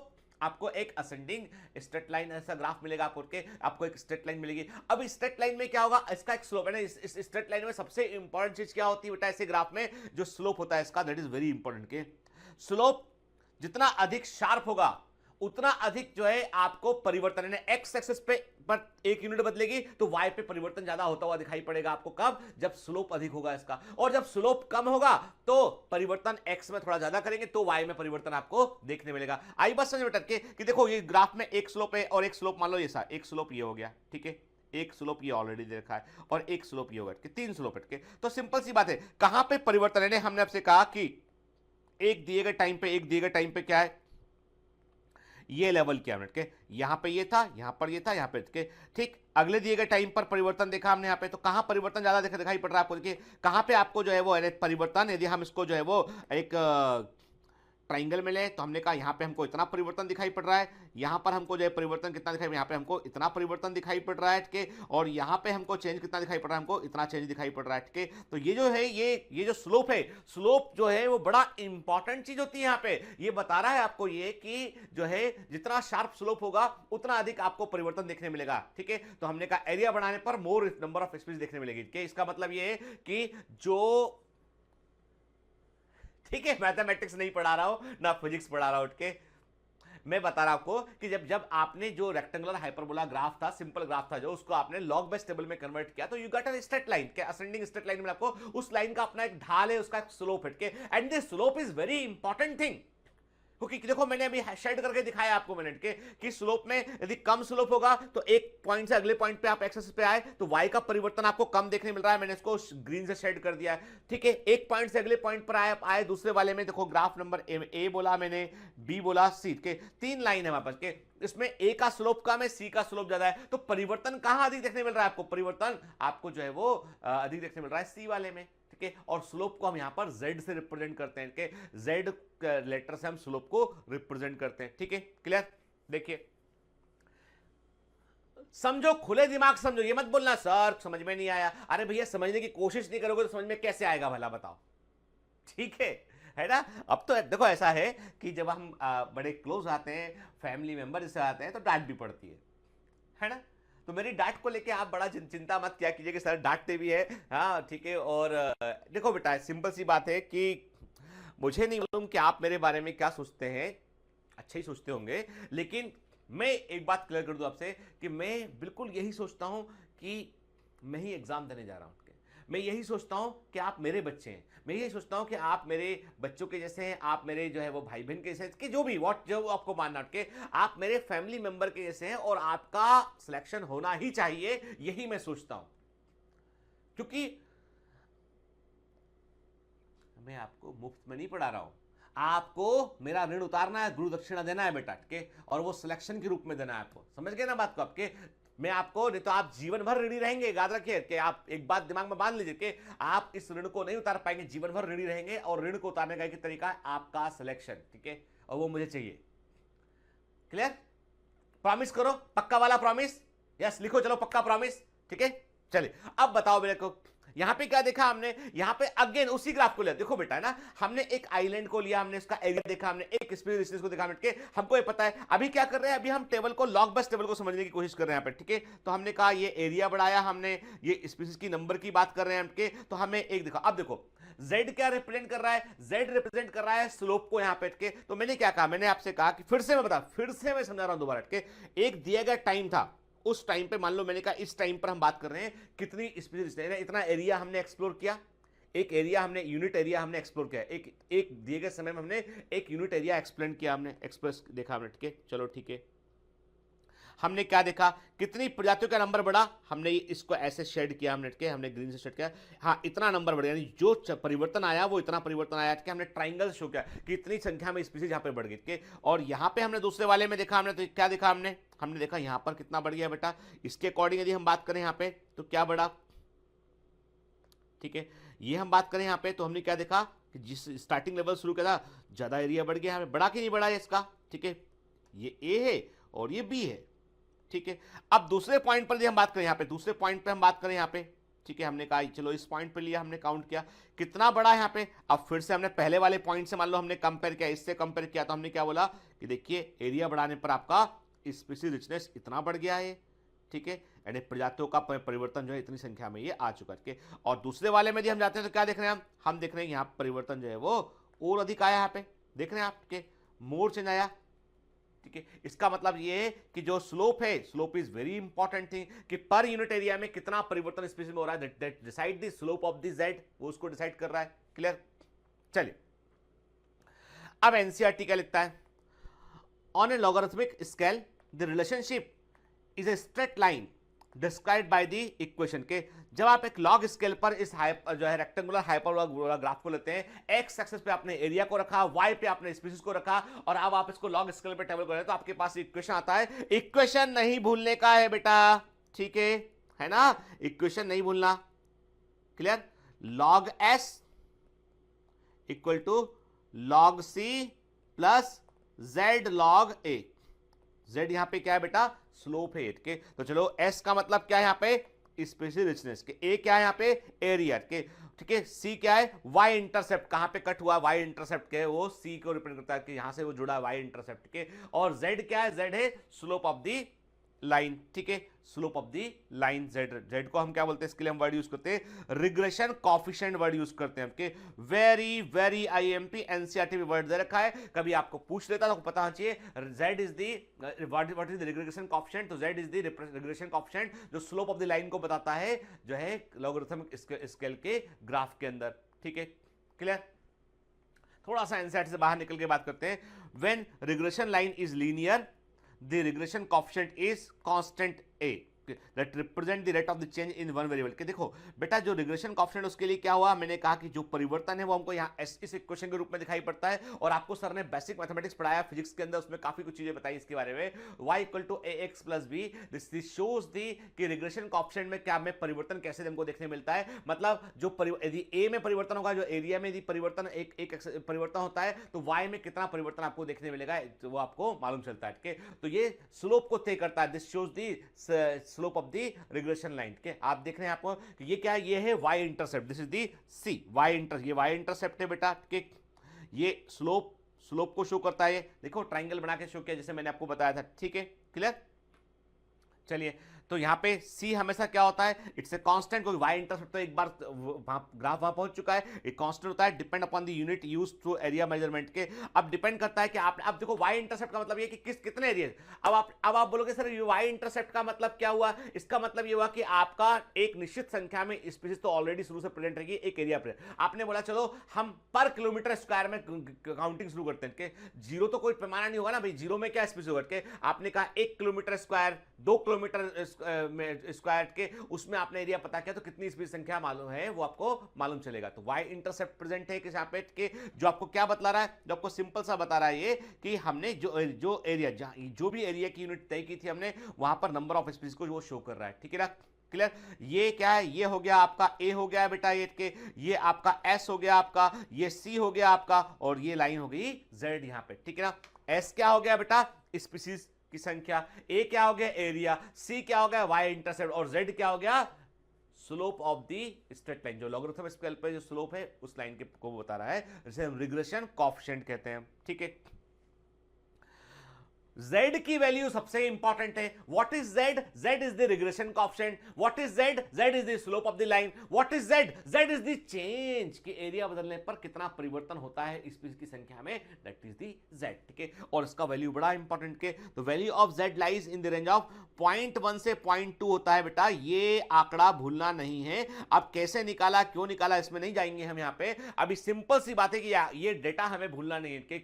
आपको एक असेंडिंग स्ट्रेट लाइन ऐसा ग्राफ मिलेगा आपको एक स्ट्रेट लाइन मिलेगी। अब इस स्ट्रेट लाइन में क्या होगा, इसका एक स्लोप है ना। इस स्ट्रेट लाइन में सबसे इंपॉर्टेंट चीज क्या होती है बेटा, ऐसे ग्राफ में जो स्लोप होता है इसका, दैट इज वेरी इंपॉर्टेंट। के स्लोप जितना अधिक शार्प होगा उतना अधिक जो है आपको परिवर्तन, यानी एक्स एक्सिस पे पर एक यूनिट बदलेगी तो वाई पे परिवर्तन ज्यादा होता हुआ दिखाई पड़ेगा आपको। कब? जब स्लोप अधिक होगा इसका। और जब स्लोप कम होगा तो परिवर्तन एक्स में थोड़ा ज्यादा करेंगे तो वाई में परिवर्तन आपको देखने मिलेगा। आई बात समझ में टके कि देखो ये ग्राफ में एक स्लोप है और एक स्लोप मान लो ये सा, एक स्लोप ये हो गया, ठीक है, एक स्लोप ये ऑलरेडी देखा है और एक स्लोप ये होगा, तीन स्लोप हटके। तो सिंपल सी बात है, कहां पे परिवर्तन है, हमने आपसे कहा कि एक दिए गए टाइम पे क्या है, ये लेवल क्या मिनट के, यहां पे ये था, यहां पर ये था, यहां पे के, ठीक। अगले दिए गए टाइम पर परिवर्तन देखा हमने यहां पे, तो कहां परिवर्तन ज्यादा दिखाई पड़ रहा है आपको, देखिए कहां पे आपको जो है वो परिवर्तन, यदि हम इसको जो है वो एक ट्राइंगल में ले तो हमने कहा यहां पे हमको इतना परिवर्तन दिखाई पड़ रहा है, यहां पर हमको जो है परिवर्तन कितना दिखाई, यहां पे हमको इतना परिवर्तन दिखाई पड़ रहा है के, और यहां पे हमको चेंज कितना दिखाई पड़ रहा है, हमको इतना चेंज दिखाई पड़ रहा है के। तो ये जो है ये जो स्लोप है, स्लोप जो है वो बड़ा इंपॉर्टेंट चीज होती है यहां पे। ये बता रहा है आपको ये कि जो है जितना शार्प स्लोप होगा उतना अधिक आपको परिवर्तन देखने मिलेगा, ठीक है। तो हमने कहा एरिया बढ़ाने पर मोर नंबर ऑफ स्पीशीज देखने मिलेगी, कि इसका मतलब ये है कि जो, ठीक है, मैथमेटिक्स नहीं पढ़ा रहा हूं ना फिजिक्स पढ़ा रहा हूं, के मैं बता रहा हूं आपको कि जब आपने जो रेक्टेंगुलर हाइपरबोला ग्राफ था, सिंपल ग्राफ था, जो उसको आपने लॉग बेस टेबल में कन्वर्ट किया तो you got a straight line, के असेंडिंग स्ट्रेट लाइन में आपको उस लाइन का अपना एक ढाल है, उसका एक स्लोप है, के and this slope is very important thing. क्योंकि देखो मैंने अभी शेड करके दिखाया आपको मिनट के कि स्लोप में यदि कम स्लोप होगा तो एक पॉइंट से अगले पॉइंट पे आप एक्सेस पे आए तो वाई का परिवर्तन आपको कम देखने मिल रहा है, मैंने इसको ग्रीन से शेड कर दिया है, ठीक है। एक पॉइंट से अगले पॉइंट पर आए दूसरे वाले में देखो ग्राफ नंबर ए बोला मैंने, बी बोला, सी, के तीन लाइन है हमारे पास, के इसमें ए का स्लोप कम है, सी का स्लोप ज्यादा है, तो परिवर्तन कहां अधिक देखने मिल रहा है आपको, परिवर्तन आपको जो है वो अधिक देखने मिल रहा है सी वाले में, ठीक है। और स्लोप को हम यहां पर z से रिप्रेजेंट करते हैं, कि z लेटर से हम स्लोप को रिप्रेजेंट करते हैं, ठीक है, क्लियर। देखिए समझो, खुले दिमाग समझो, ये मत बोलना सर समझ में नहीं आया, अरे भैया समझने की कोशिश नहीं करोगे तो समझ में कैसे आएगा भला बताओ, ठीक है ना। अब तो देखो ऐसा है कि जब हम बड़े क्लोज आते हैं, फैमिली मेंबर से आते हैं तो डांट भी पड़ती है ना। तो मेरी डांट को लेके आप बड़ा चिंता मत किया कीजिए कि सर डांटते भी है, हाँ ठीक है। और देखो बेटा सिंपल सी बात है कि मुझे नहीं मालूम कि आप मेरे बारे में क्या सोचते हैं, अच्छे ही सोचते होंगे, लेकिन मैं एक बात क्लियर कर दूं आपसे कि मैं बिल्कुल यही सोचता हूं कि मैं ही एग्जाम देने जा रहा हूं, मैं यही सोचता हूं कि आप मेरे बच्चे हैं, मैं यही सोचता हूं कि आप मेरे बच्चों के जैसे हैं, आप मेरे जो है वो भाई बहन के जैसे, कि जो भी जो आपको मानना के, आप मेरे फैमिली मेंबर के जैसे हैं और आपका सिलेक्शन होना ही चाहिए, यही मैं सोचता हूं। क्योंकि मैं आपको मुफ्त में नहीं पढ़ा रहा हूं, आपको मेरा ऋण उतारना है, गुरु दक्षिणा देना है बेटा, के और वो सिलेक्शन के रूप में देना है आपको, समझ गए ना बात को आपके। मैं आपको, नहीं तो आप जीवन भर ऋणी रहेंगे, याद रखिए कि आप एक बात दिमाग में बांध लीजिए कि आप इस ऋण को नहीं उतार पाएंगे, जीवन भर ऋणी रहेंगे, और ऋण को उतारने का एक तरीका है आपका सिलेक्शन, ठीक है, और वो मुझे चाहिए। क्लियर? प्रॉमिस करो, पक्का वाला प्रॉमिस, यस लिखो, चलो पक्का प्रॉमिस, ठीक है। चलिए अब बताओ मेरे को, यहां पे क्या देखा हमने, यहां पे अगेन उसी ग्राफ को लिया, देखो बेटा है ना, हमने एक आइलैंड को लिया, हमने इसका एरिया देखा, हमने एक स्पीड डिस्टेंस को देखा, के हमको ये पता है अभी क्या कर रहे हैं, अभी हम टेबल को लॉग बस टेबल को समझने की कोशिश कर रहे हैं यहाँ पे, ठीक है। तो हमने कहा ये एरिया बढ़ाया, हमने ये स्पीसीज की नंबर की बात कर रहे हैं हमके, तो हमें एक देखा। अब देखो z क्या रिप्रेजेंट कर रहा है, z रिप्रेजेंट कर रहा है स्लोप को यहाँ पे, के तो मैंने क्या कहा, मैंने आपसे कहा कि फिर से मैं समझा रहा हूं दोबारा, के एक दिया गया टाइम था, उस टाइम पे मान लो मैंने कहा इस टाइम पर हम बात कर रहे हैं कितनी स्पीसीज, इतना एरिया हमने एक्सप्लोर किया, एक एरिया हमने, यूनिट एरिया हमने एक्सप्लोर किया, एक दिए गए समय में हमने एक यूनिट एरिया एक्सप्लेन किया, हमने एक्सप्रेस देखा हमने, ठीक है, चलो ठीक है। हमने क्या देखा, कितनी प्रजातियों का नंबर बढ़ा, हमने इसको ऐसे शेड किया हमने, के हमने ग्रीन से शेड किया, हाँ इतना नंबर बढ़ गया, यानी जो परिवर्तन आया वो इतना परिवर्तन आया, कि हमने ट्राइंगल शो किया कि इतनी संख्या में स्पीसीज यहाँ पे बढ़ गई, के और यहाँ पे हमने दूसरे वाले में देखा, हमने तो क्या देखा, हमने देखा यहाँ पर कितना बढ़ गया बेटा, इसके अकॉर्डिंग यदि हम बात करें यहाँ पे तो क्या बढ़ा, ठीक है। ये हम बात करें यहाँ पे तो हमने क्या देखा कि जिस स्टार्टिंग लेवल शुरू किया था ज्यादा एरिया बढ़ गया, हमें बढ़ा कि नहीं बढ़ा है इसका, ठीक है, ये ए है और ये बी है, ठीक है। अब दूसरे पॉइंट पर हम बात करें, यहाँ पे दूसरे पॉइंट पे हम बात करें यहाँ पे, ठीक है, हमने कहा चलो इस पॉइंट पे लिया, हमने काउंट किया कितना बड़ा है यहाँ पे। अब फिर से हमने पहले वाले पॉइंट से मान लो हमने कंपेयर किया, इससे कंपेयर किया, तो हमने क्या बोला कि देखिए एरिया बढ़ाने पर आपका स्पीसीज रिचनेस इतना बढ़ गया है, ठीक है, यानी प्रजातियों का परिवर्तन जो है इतनी संख्या में ये आ चुका है। और दूसरे वाले में यदि हम जाते हैं तो क्या देख रहे हैं हम देख रहे हैं यहाँ परिवर्तन जो है वो और अधिक आया, यहाँ पे देख रहे हैं आपके मोर चेंज आया, ठीक है। इसका मतलब ये है कि जो स्लोप है, slope is very important thing, कि पर यूनिट एरिया में कितना परिवर्तन स्पीसीज में हो रहा है, that decide the slope of the Z, वो उसको डिसाइड कर रहा है। क्लियर? चलिए अब एनसीईआरटी क्या लिखता है, on A logarithmic scale the relationship is a straight line described by the equation के। जब आप एक लॉग स्केल पर इस जो है रेक्टेंगुलर हाइपरबोला ग्राफ को लेते हैं, एक्स एक्सिस पे आपने एरिया को रखा, वाई पे आपने स्पीसीज को रखा, और अब आप इसको लॉग स्केल पे टेबल करें तो आपके पास इक्वेशन आता है। इक्वेशन नहीं भूलने का है बेटा, ठीक है ना, इक्वेशन नहीं भूलना। Clear? Log S equal to log C plus Z log A. Z यहां पे क्या है बेटा, स्लोप है, ठीक है। तो चलो एस का मतलब क्या है यहाँ पे, स्पेसिफिक रिचनेस के, ए क्या है यहाँ पे, एरिया के, ठीक है। सी क्या है, वाई इंटरसेप्ट, कहां पे कट हुआ वाई इंटरसेप्ट के, वो सी को रिप्रेजेंट करता है कि यहां से वो जुड़ा वाई इंटरसेप्ट के। और जेड क्या है, जेड है स्लोप ऑफ दी लाइन, ठीक है, slope of the line. Z, Z को हम क्या बोलते हैं, इसके लिए हम वर्ड यूज करते हैं रिग्रेशन कॉफिशिएंट वर्ड यूज करते हैं। आपके वेरी वेरी आईएमपी एनसीईआरटी में वर्ड दे रखा है, कभी आपको पूछ लेता तो पता होना चाहिए, Z is the what is the regression coefficient, तो Z is the regression coefficient जो स्लोप ऑफ द लाइन को बताता है, जो है लॉगरिथमिक स्केल के ग्राफ के अंदर, ठीक है। क्लियर? थोड़ा सा एनसीईआरटी से बाहर निकल के बात करते हैं। When regression line is linear, the regression coefficient is constant a that represent the rate of the change in one variable। के देखो बेटा जो रिग्रेशन कॉफिशिएंट उसके लिए क्या हुआ, मैंने कहा कि जो परिवर्तन है वो हमको यहाँ इस इक्वेशन के रूप में दिखाई पड़ता है। और आपको सर ने बेसिक मैथमेटिक्स पढ़ाया फिजिक्स के अंदर, उसमें काफी कुछ चीजें बताई इसके बारे में। y equal to ax plus B, this shows the कि रिग्रेशन कॉफिशिएंट में क्या में परिवर्तन कैसे हमको देखने मिलता है। मतलब जो यदि a में परिवर्तन होगा, जो एरिया में यदि परिवर्तन एक परिवर्तन होता है, तो y में कितना परिवर्तन आपको देखने मिलेगा वो आपको मालूम चलता है, ठीक है। तो ये स्लोप को तय करता है, this shows the slope of the regression line के। आप देख रहे हैं आपको कि ये क्या है, ये है Y intercept, this is the C Y inter, ये वाई इंटरसेप्ट है बेटा, ठीक। ये स्लोप को शो करता है, देखो ट्रायंगल बना के शो किया जैसे मैंने आपको बताया था, ठीक है। क्लियर? चलिए तो यहाँ पे C हमेशा क्या होता है, इट्स ए कांस्टेंट, क्योंकि y इंटरसेप्ट तो एक बार ग्राफ वहां पहुंच चुका है, एक कांस्टेंट होता है, depend upon the unit used to area measurement के। अब डिपेंड करता है कि आप अब देखो y इंटरसेप्ट का मतलब ये कि कितने एरिया। अब आप बोलोगे सर ये y इंटरसेप्ट का मतलब क्या हुआ, इसका मतलब ये हुआ कि आपका एक निश्चित संख्या में स्पीसीज तो ऑलरेडी शुरू से प्रेजेंट रहेगी एक एरिया पर। आपने बोला चलो हम पर किलोमीटर स्क्वायर में काउंटिंग शुरू करते हैं, कि जीरो तो कोई पैमाना नहीं होगा ना भाई, जीरो में क्या स्पीसीज होगा, के आपने कहा 1 किलोमीटर स्क्वायर, 2 किलोमीटर स्क्वायर के, उसमें आपने एरिया पता किया तो कितनी स्पीसीज संख्या मालूम है वो आपको मालूम चलेगा। तो y इंटरसेप्ट प्रेजेंट है कि यहाँ पे के, जो आपको क्या बता रहा है, जो आपको सिंपल सा बता रहा है ये कि हमने जो एरिया जो भी एरिया की यूनिट तय की थी हमने, वहां पर नंबर ऑफ स्पीसीज को वो शो कर रहा है, ठीक है ना। क्लियर? ये क्या है, ये हो गया आपका A हो गया बेटा, ये आपका S हो गया आपका, ये C हो गया आपका, और ये लाइन हो गई Z यहाँ पे, ठीक है ना। S क्या हो गया बेटा, स्पीसीज की संख्या, A क्या हो गया एरिया, C क्या हो गया y इंटरसेप्ट, और Z क्या हो गया slope of the straight line, जो लॉगरिथम स्केल पे जो स्लोप है उस लाइन के को बता रहा है, जिसे हम रिग्रेशन कॉफिशिएंट कहते हैं, ठीक है। Z की वैल्यू सबसे इंपॉर्टेंट है। What is Z? Z is the regression coefficient. What is Z? Z is the slope of the line. What is Z? Z is the change, कि एरिया बदलने पर कितना परिवर्तन होता है स्पीसीज की संख्या में, दैट इज द Z, ठीक है। और इसका वैल्यू बड़ा इंपॉर्टेंट के, तो value of Z lies in the range of 0.1 से 0.2 होता है बेटा, ये आंकड़ा भूलना नहीं है। अब कैसे निकाला, क्यों निकाला, इसमें नहीं जाएंगे हम यहाँ पे। अभी सिंपल सी बात है कि ये डेटा हमें भूलना नहीं है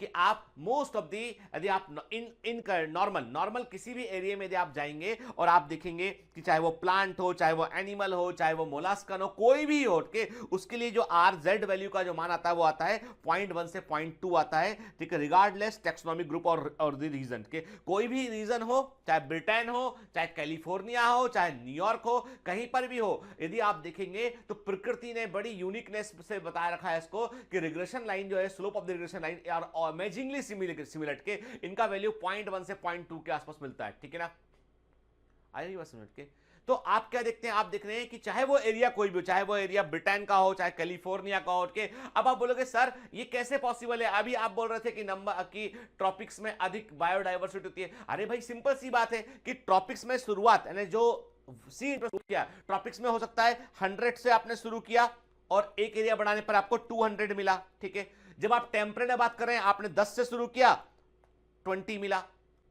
कि आप मोस्ट ऑफ दी, यदि आप इन नॉर्मल किसी भी एरिया में यदि आप जाएंगे और आप देखेंगे कि चाहे वो प्लांट हो, चाहे वो एनिमल हो, चाहे वो मोलास्कन हो, कोई भी हो, के उसके लिए जो RZ वैल्यू का जो मान आता है वो आता है 0.1 से 0.2 आता है, ठीक है, रिगार्डलेस टेक्सोनॉमिक ग्रुप और द रीजन के। कोई भी रीजन हो, चाहे ब्रिटेन हो, चाहे कैलिफोर्निया हो, चाहे न्यूयॉर्क हो, कहीं पर भी हो, यदि आप देखेंगे तो प्रकृति ने बड़ी यूनिकनेस से बताया रखा है इसको कि रिग्रेशन लाइन जो है, slope of the regression line are amazingly similar के, इनका वैल्यू 0.1 से 0.2 के आसपास मिलता है, ठीक है ना। आई बात समझ के। तो आप क्या देखते हैं, आप देख रहे हैं कि चाहे वो एरिया कोई भी हो, चाहे वो एरिया ब्रिटेन का हो, चाहे कैलिफोर्निया का हो, के अब आप बोलोगे सर ये कैसे पॉसिबल है, अभी आप बोल रहे थे कि नंबर की ट्रॉपिक्स में अधिक बायोडाइवर्सिटी होती है। अरे भाई सिंपल सी बात है कि ट्रॉपिक्स में शुरुआत यानी जो सी किया ट्रॉपिक्स में हो सकता है 100 से आपने शुरू किया और एक एरिया बढ़ाने पर आपको 200 मिला, ठीक है। जब आप टेम्परेट में बात कर रहे हैं आपने 10 से शुरू किया 20 मिला,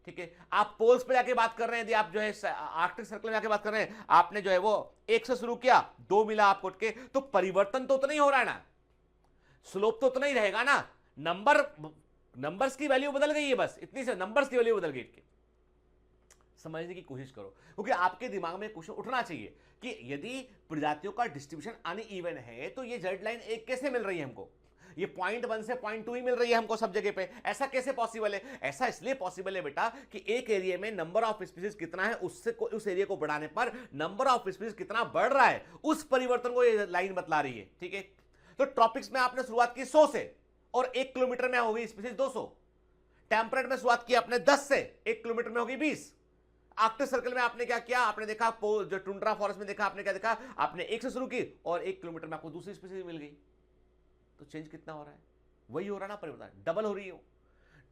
ठीक है। आप पोल्स पे जाके बात कर रहे हैं, यदि आप जो है आर्कटिक सर्कल में जाके बात कर रहे हैं, आपने जो है वो 1 से शुरू किया 2 मिला आपको, के तो परिवर्तन तो उतना ही हो रहा है ना, स्लोप तो उतना ही रहेगा ना। नंबर्स की वैल्यू बदल गई है, बस इतनी से नंबर्स की वैल्यू बदल गई। समझने की कोशिश करो, क्योंकि आपके दिमाग में क्वेश्चन उठना चाहिए कि यदि प्रजातियों का डिस्ट्रीब्यूशन अनइवन है तो ये जेड लाइन एक कैसे मिल रही है हमको, ये 0.1 से 0.2 ही मिल रही है हमको सब जगह पे, ऐसा कैसे पॉसिबल है? ऐसा इसलिए पॉसिबल है बेटा कि एक एरिया में नंबर ऑफ स्पीसीज कितना है, उससे उस एरिया को बढ़ाने पर नंबर ऑफ स्पीसीज कितना बढ़ रहा है, उस परिवर्तन को ये लाइन बतला रही है, ठीक है। तो ट्रॉपिक्स में आपने शुरुआत की 100 से और 1 किलोमीटर में होगी स्पीसीज 200। टेम्परेट में शुरुआत की आपने 10 से, 1 किलोमीटर में होगी 20। आर्कटिक सर्कल में आपने क्या किया, आपने देखा जो टुंड्रा फॉरेस्ट में देखा, आपने क्या देखा, आपने 1 से शुरू की और 1 किलोमीटर में आपको दूसरी स्पीसीज मिल गई। तो चेंज कितना हो रहा है? वही हो रहा ना परिवर्तन, डबल हो रही है,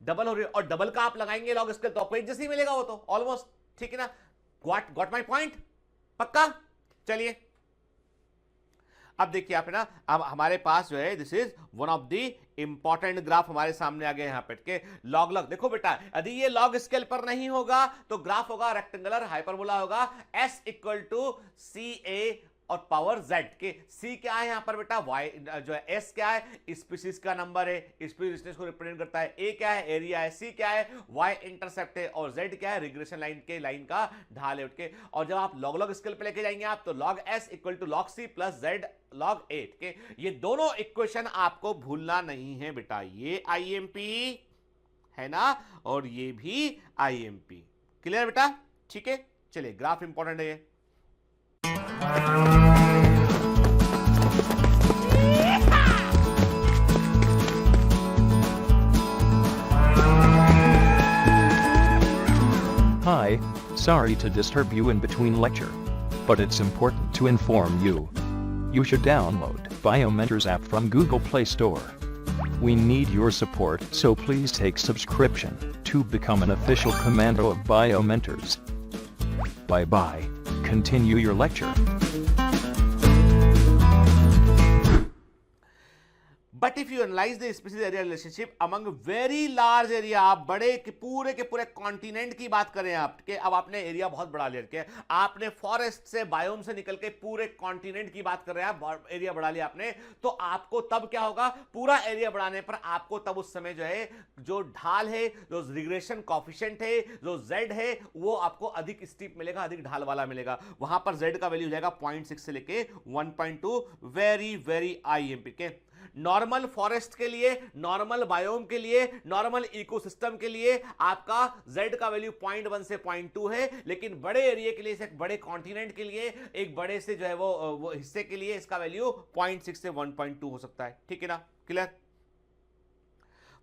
डबल हो रही है। और डबल का आप लगाएंगे लॉग स्केल तो आपको एक जैसे ही मिलेगा वो तो ऑलमोस्ट, ठीक है ना। Got my point? पक्का? चलिए अब देखिए आप है ना, अब हमारे पास जो है this is one of the important graph हमारे सामने आ गए यहां पे के लॉग। देखो बेटा यदि ये लॉग स्केल पर नहीं होगा तो ग्राफ होगा रेक्टेंगुलर हाइपरबोला होगा, s इक्वल टू सी ए और पावर z के। c क्या है यहां पर बेटा, y जो है s क्या है, स्पीसीज का नंबर है, स्पीसीज डिस्टेंस को रिप्रेजेंट करता है, a क्या है एरिया है, c क्या है y इंटरसेप्ट है और z क्या है रिग्रेशन लाइन के लाइन का ढाल है उठ के। और जब आप लॉग स्केल पे लेके जाएंगे आप तो log s equal to log c plus z log 8 के। ये दोनों इक्वेशन आपको भूलना नहीं है बेटा, ये IMP है ना और ये भी IMP। क्लियर बेटा? ठीक है, चलिए ग्राफ इंपॉर्टेंट है। Hi, sorry to disturb you in between lecture. But it's important to inform you. You should download Biomentors app from Google Play Store. We need your support, so please take subscription to become an official commando of Biomentors. Bye bye. Continue your lecture. But if you analyze the species area relationship among very large area, आप बड़े के पूरे continent की बात करें आप के, अब आपने एरिया बहुत बड़ा ले रखे, आपने फॉरेस्ट से बायोम से निकल के पूरे कॉन्टिनेंट की बात कर रहे हैं आप, एरिया बढ़ा लिया आपने, तो आपको तब क्या होगा, पूरा एरिया बढ़ाने पर आपको तब उस समय जो है जो ढाल है, जो रिग्रेशन कॉफिशिएंट है, जो z है वो आपको अधिक स्टीप मिलेगा, अधिक ढाल वाला मिलेगा। वहां पर z का वैल्यू हो जाएगा 0.6 से लेके 1.2, वेरी IMP के। नॉर्मल फॉरेस्ट के लिए, नॉर्मल बायोम के लिए, नॉर्मल इकोसिस्टम के लिए आपका z का वैल्यू 0.1 से 0.2 है, लेकिन बड़े एरिया के लिए, एक बड़े कॉन्टिनेंट के लिए, एक बड़े से जो है वो हिस्से के लिए इसका वैल्यू 0.6 से 1.2 हो सकता है, ठीक है ना। Clear?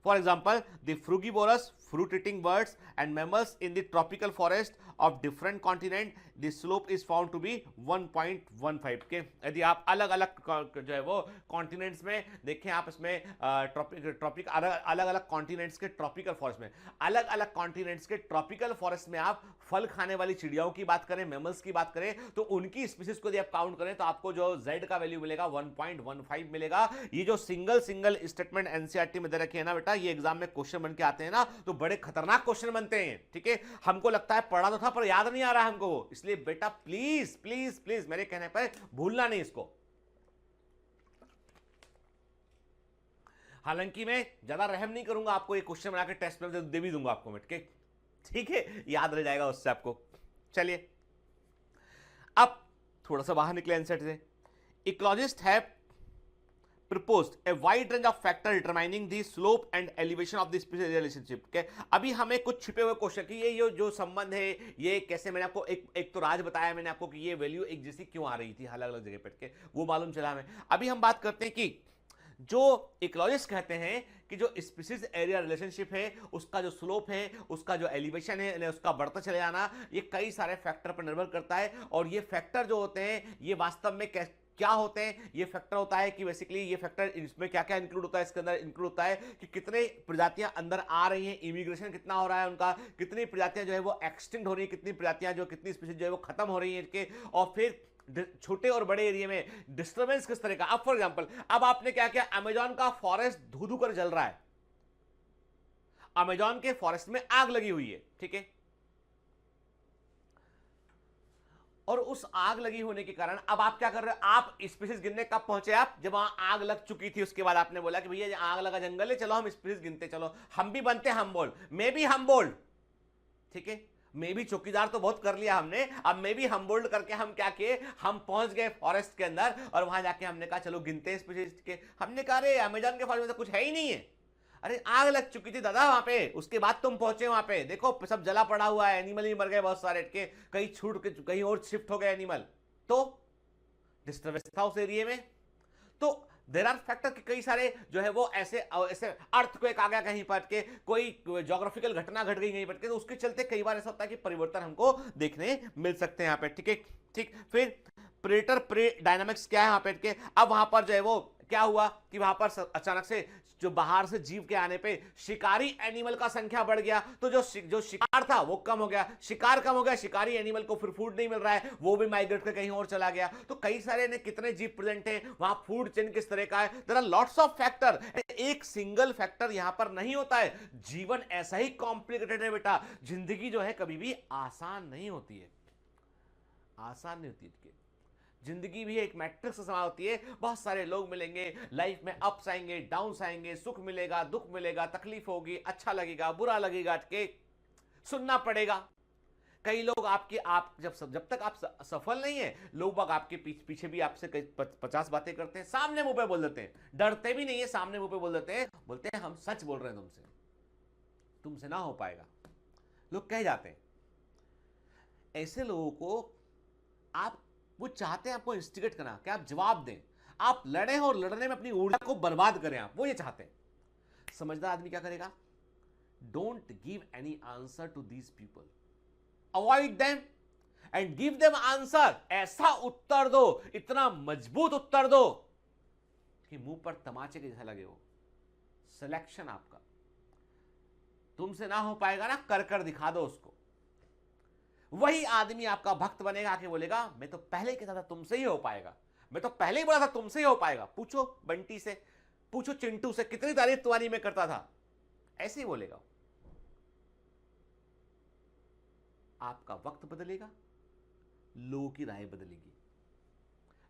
For example, the frugivorous, fruit-eating birds and mammals in the tropical forest of different continent, the slope is found to be 1.15 के। यदि आप अलग अलग जो है वो कॉन्टिनेंट्स में देखें, आप इसमें ट्रॉपिक अलग अलग कॉन्टिनेंट्स के ट्रॉपिकल फॉरेस्ट में, अलग अलग कॉन्टिनेंट्स के ट्रॉपिकल फॉरेस्ट में आप फल खाने वाली चिड़ियाओं की बात करें, मैमल्स की बात करें, तो उनकी स्पीसीज को यदि आप काउंट करें तो आपको जो z का वैल्यू मिलेगा 1.15 मिलेगा। ये जो सिंगल स्टेटमेंट एनसीईआरटी में दे रखे है ना बेटा, ये एग्जाम में क्वेश्चन बन के आते हैं ना तो बड़े खतरनाक क्वेश्चन बनते हैं, ठीक है। हमको लगता है पढ़ा तो था पर याद नहीं आ रहा हमको, इसलिए बेटा प्लीज प्लीज प्लीज मेरे कहने पर भूलना नहीं इसको। हालांकि मैं ज्यादा रहम नहीं करूंगा, आपको एक क्वेश्चन बना के टेस्ट में दे भी दूंगा आपको मिट के, ठीक है, याद रह जाएगा उससे आपको। चलिए अब थोड़ा सा बाहर निकले एनसेट से। Ecologist have proposed a wide range of factor determining the slope and elevation of the species relationship के। अभी हमें कुछ छिपे हुए क्वेश्चन की ये जो संबंध है ये कैसे, मैंने आपको एक तो राज बताया मैंने आपको कि ये वैल्यू एक जैसी क्यों आ रही थी अलग अलग जगह पे के, वो मालूम चला हमें। अभी हम बात करते हैं कि जो इकोलॉजिस्ट कहते हैं कि कि जो स्पीसीज एरिया रिलेशनशिप है, उसका जो स्लोप है, उसका जो एलिवेशन है, यानी उसका बढ़ता चले जाना, ये कई सारे फैक्टर पर निर्भर करता है। और ये फैक्टर जो होते हैं ये वास्तव में क्या होते हैं? ये फैक्टर होता है कि बेसिकली ये फैक्टर इसमें क्या क्या इंक्लूड होता है, इसके अंदर इंक्लूड होता है कि कितने प्रजातियां अंदर आ रही हैं, इमिग्रेशन कितना हो रहा है उनका, कितनी प्रजातियां जो है वो एक्सटिंक्ट हो रही है, कितनी प्रजातियां जो कितनी स्पीशीज जो है वो खत्म हो रही है इनके, और फिर छोटे और बड़े एरिया में डिस्टर्बेंस किस तरह का। अब फॉर एग्जांपल अब आपने क्या किया, अमेजॉन का फॉरेस्ट धू धू कर जल रहा है, अमेजॉन के फॉरेस्ट में आग लगी हुई है, ठीक है, और उस आग लगी होने के कारण अब आप क्या कर रहे हो, आप स्पीशीज गिनने कब पहुंचे आप, जब वहां आग लग चुकी थी। उसके बाद आपने बोला कि भैया ये आग लगा जंगल है, चलो हम स्पीशीज गिनते, चलो हम भी बनते हम बोल्ड, मे भी हम बोल्ड, ठीक है, मे भी चौकीदार तो बहुत कर लिया हमने, अब मे भी हम बोल्ड करके हम क्या किए, हम पहुंच गए फॉरेस्ट के अंदर और वहां जाके हमने कहा चलो गिनते हैं स्पीशीज के। हमने कहा अरे अमेजॉन के फॉरेस्ट में तो कुछ है ही नहीं है, अरे आग लग चुकी थी दादा वहां पे, उसके बाद तुम पहुंचे वहां पे, देखो सब जला पड़ा हुआ है, एनिमल ही मर गए बहुत सारे के, कहीं छूट के कहीं और शिफ्ट हो गए एनिमल, तो डिस्टर्बेंस था उस एरिया में। तो देयर आर फैक्टर कि कई सारे जो है वो ऐसे अर्थक्वेक आ गया कहीं पर के, कोई ज्योग्राफिकल घटना घट गई कहीं पर के, तो उसके चलते कई बार ऐसा होता है कि परिवर्तन हमको देखने मिल सकते हैं यहाँ पे, ठीक है, ठीक। फिर प्रेडेटर प्रे डायनामिक्स क्या है यहाँ पे के, अब वहां पर जो है वो क्या हुआ कि वहां पर अचानक से जो बाहर से जीव के आने पे शिकारी एनिमल का संख्या बढ़ गया, तो जो शिकार था वो कम हो गया, शिकार कम हो गया, शिकारी एनिमल को फिर फूड नहीं मिल रहा है, वो भी माइग्रेट कर कहीं और चला गया। तो कई सारे ने कितने जीव प्रेजेंट हैं वहां, फूड चेन किस तरह का है, there are lots of factor, एक सिंगल फैक्टर यहां पर नहीं होता है। जीवन ऐसा ही कॉम्प्लिकेटेड है बेटा, जिंदगी जो है कभी भी आसान नहीं होती है, आसान नहीं होती है। जिंदगी भी एक मैट्रिक्स से समा होती है, बहुत सारे लोग मिलेंगे लाइफ में, अप्स आएंगे, डाउन्स आएंगे, सुख मिलेगा, दुख मिलेगा, तकलीफ होगी, अच्छा लगेगा, बुरा लगेगा, के सुनना पड़ेगा। कई लोग आप जब तक आप सफल नहीं है, लोग बाग आपके पीछे भी आपसे 50 बातें करते हैं, सामने मुंह पे बोल देते हैं, डरते भी नहीं है, सामने मुंह पे बोल देते हैं, बोलते हैं हम सच बोल रहे हैं, तुमसे ना हो पाएगा, लोग कह जाते हैं। ऐसे लोगों को आप वो चाहते हैं आपको इंस्टिगेट करना, कि आप जवाब दें, आप लड़ें और लड़ने में अपनी ऊर्जा को बर्बाद करें, आप वो ये चाहते हैं। समझदार आदमी क्या करेगा, don't give any answer to these people, avoid them and give them answer. ऐसा उत्तर दो, इतना मजबूत उत्तर दो कि मुंह पर तमाचे के जैसा लगे। वो सिलेक्शन आपका, तुमसे ना हो पाएगा ना, कर कर दिखा दो उसको। वही आदमी आपका भक्त बनेगा, आके बोलेगा मैं तो पहले ही कहता था तुमसे ही हो पाएगा, मैं तो पहले ही बोला था तुमसे ही हो पाएगा, पूछो बंटी से, पूछो चिंटू से, कितनी तारीफ तुम्हारी मैं करता था, ऐसे ही बोलेगा। आपका वक्त बदलेगा, लोगों की राय बदलेगी,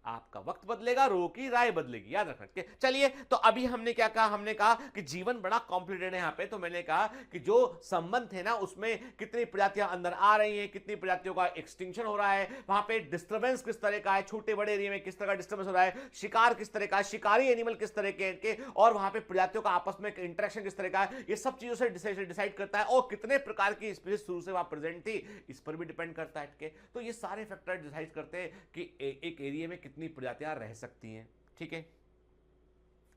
आपका वक्त बदलेगा, लोगों की राय बदलेगी, याद रखना। चलिए, तो अभी हमने क्या कहा, हमने कहा कि जीवन बड़ा कॉम्प्लिकेटेड है यहाँ पे, तो मैंने कहा कि जो संबंध है ना उसमें कितनी प्रजातियां अंदर आ रही हैं, कितनी प्रजातियों का एक्सटिंक्शन हो रहा है, वहां पे डिस्टर्बेंस किस तरह का है, छोटे बड़े एरिया में किस तरह का डिस्टर्बेंस हो रहा है, शिकार किस तरह का, शिकारी एनिमल किस तरह के, और वहां पे प्रजातियों का आपस में इंटरेक्शन किस तरह का है, ये सब चीजों से डिसाइड करता है। और कितने प्रकार की स्पीशीज शुरू से वहां प्रेजेंट थी, इस पर भी डिपेंड करता है। तो ये सारे फैक्टर डिसाइड करते हैं कि एक एरिया में कितनी प्रजातियां रह सकती हैं, ठीक है,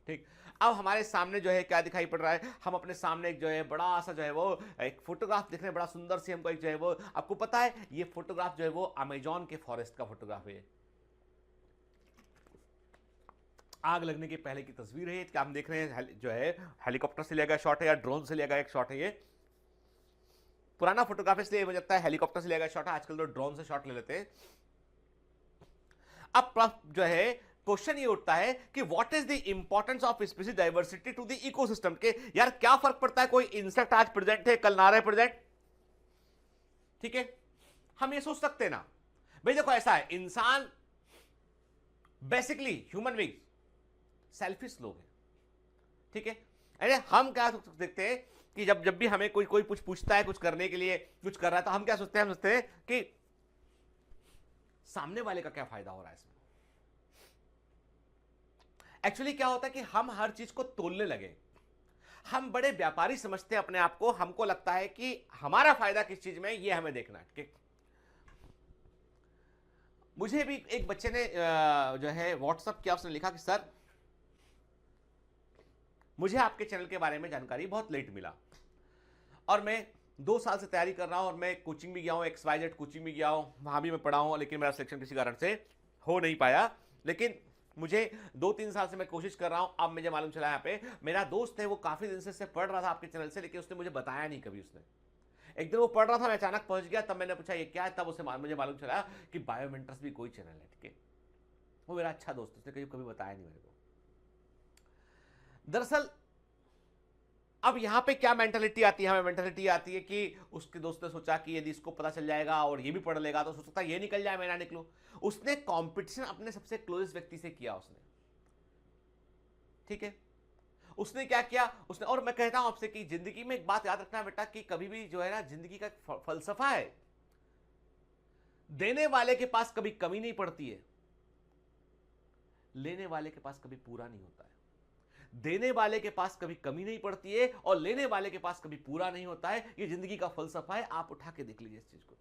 ठीक। अब हमारे सामने जो है क्या दिखाई पड़ रहा है, हम अपने सामने एक जो है बड़ा सा जो है वो एक फोटोग्राफ दिख रहे हैं, बड़ा सुंदर सी हमको एक जो है वो, आपको पता है ये फोटोग्राफ जो है वो अमेजॉन के फॉरेस्ट का फोटोग्राफ है, आग लगने के पहले की तस्वीर है। क्या हम देख रहे हैं जो है हेलीकॉप्टर से लिया गया शॉट है या ड्रोन से लिया गया एक शॉट है, ये पुराना फोटोग्राफ इसलिए मुझे लगता है हेलीकॉप्टर से लिया गया शॉट है, आजकल तो ड्रोन से शॉट ले लेते हैं। अब जो है क्वेश्चन ये उठता है कि what is the importance of species diversity to the ecosystem, के यार क्या फर्क पड़ता है, कोई इंसेक्ट आज प्रेजेंट है कल ना रहे प्रेजेंट, ठीक है, हम ये सोच सकते हैं ना भाई। देखो ऐसा है, इंसान बेसिकली ह्यूमन बीइंग सेल्फिश लोग हैं, ठीक है। अरे हम क्या देखते हैं कि जब भी हमें कोई कुछ पूछता है, कुछ करने के लिए कुछ कर रहा है, तो हम क्या सोचते हैं, हम सोचते हैं कि सामने वाले का क्या फायदा हो रहा है इसमें। एक्चुअली क्या होता है कि हम हर चीज को तोलने लगे, हम बड़े व्यापारी समझते हैं अपने आप को, हमको लगता है कि हमारा फायदा किस चीज में, ये हमें देखना है। मुझे भी एक बच्चे ने जो है व्हाट्सएप किया, उसने लिखा कि सर मुझे आपके चैनल के बारे में जानकारी बहुत लेट मिला और मैं 2 साल से तैयारी कर रहा हूं और मैं कोचिंग भी गया हूं, XYZ कोचिंग भी गया हूं, वहां भी मैं पढ़ा हूं, लेकिन मेरा सिलेक्शन किसी कारण से हो नहीं पाया। लेकिन मुझे 2-3 साल से मैं कोशिश कर रहा हूं। अब मुझे मालूम चला, यहाँ पे मेरा दोस्त है, वो काफी दिन से पढ़ रहा था आपके चैनल से, लेकिन उसने मुझे बताया नहीं कभी। उसने एक दिन वो पढ़ रहा था, मैं अचानक पहुंच गया, तब मैंने पूछा ये क्या है, तब उसे मुझे मालूम चला कि बायोमेंटर्स भी कोई चैनल है। ठीक है, वो मेरा अच्छा दोस्त, उसने कभी बताया नहीं मेरे को। दरअसल अब यहां पे क्या मेंटालिटी आती है, हमें मेंटालिटी आती है कि उसके दोस्त ने सोचा कि यदि इसको पता चल जाएगा और ये भी पढ़ लेगा तो हो सकता है ये निकल जाए, मैं ना निकलूं। उसने कंपटीशन अपने सबसे क्लोजेस्ट व्यक्ति से किया उसने। ठीक है, उसने क्या किया उसने, और मैं कहता हूं आपसे कि जिंदगी में एक बात याद रखना बेटा कि कभी भी जो है ना, जिंदगी का फलसफा है, देने वाले के पास कभी कमी नहीं पड़ती है, लेने वाले के पास कभी पूरा नहीं होता है। देने वाले के पास कभी कमी नहीं पड़ती है और लेने वाले के पास कभी पूरा नहीं होता है। ये जिंदगी का फलसफा है, आप उठा के देख लीजिए इस चीज को।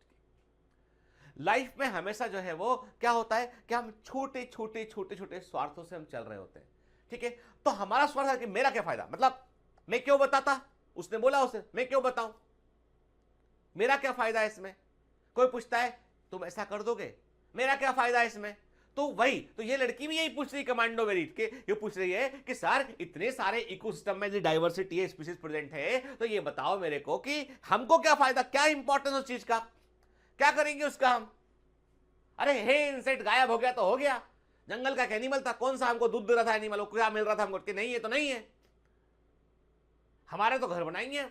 लाइफ में हमेशा जो है वो क्या होता है कि हम छोटे छोटे स्वार्थों से हम चल रहे होते हैं। ठीक है, तो हमारा स्वार्थ है कि मेरा क्या फायदा, मतलब मैं क्यों बताता, उसने बोला उसे, मैं क्यों बताऊं, मेरा क्या फायदा है इसमें। कोई पूछता है तुम ऐसा कर दोगे, मेरा क्या फायदा है इसमें। तो वही तो ये लड़की भी यही पूछ रही, कमांडो मेरी के ये पूछ रही है कि सर इतने सारे इकोसिस्टम में डाइवर्सिटी है, स्पीशीज प्रेजेंट है, तो ये बताओ मेरे को कि हमको क्या फायदा, क्या इंपॉर्टेंस उस चीज का, क्या करेंगे उसका हम। अरे हे इंसेक्ट गायब हो गया तो हो गया, जंगल का एक एनिमल था, कौन सा हमको दूध दे रहा था एनिमल, क्या मिल रहा था हमको, कि नहीं है तो नहीं है, हमारे तो घर बनाएंगे।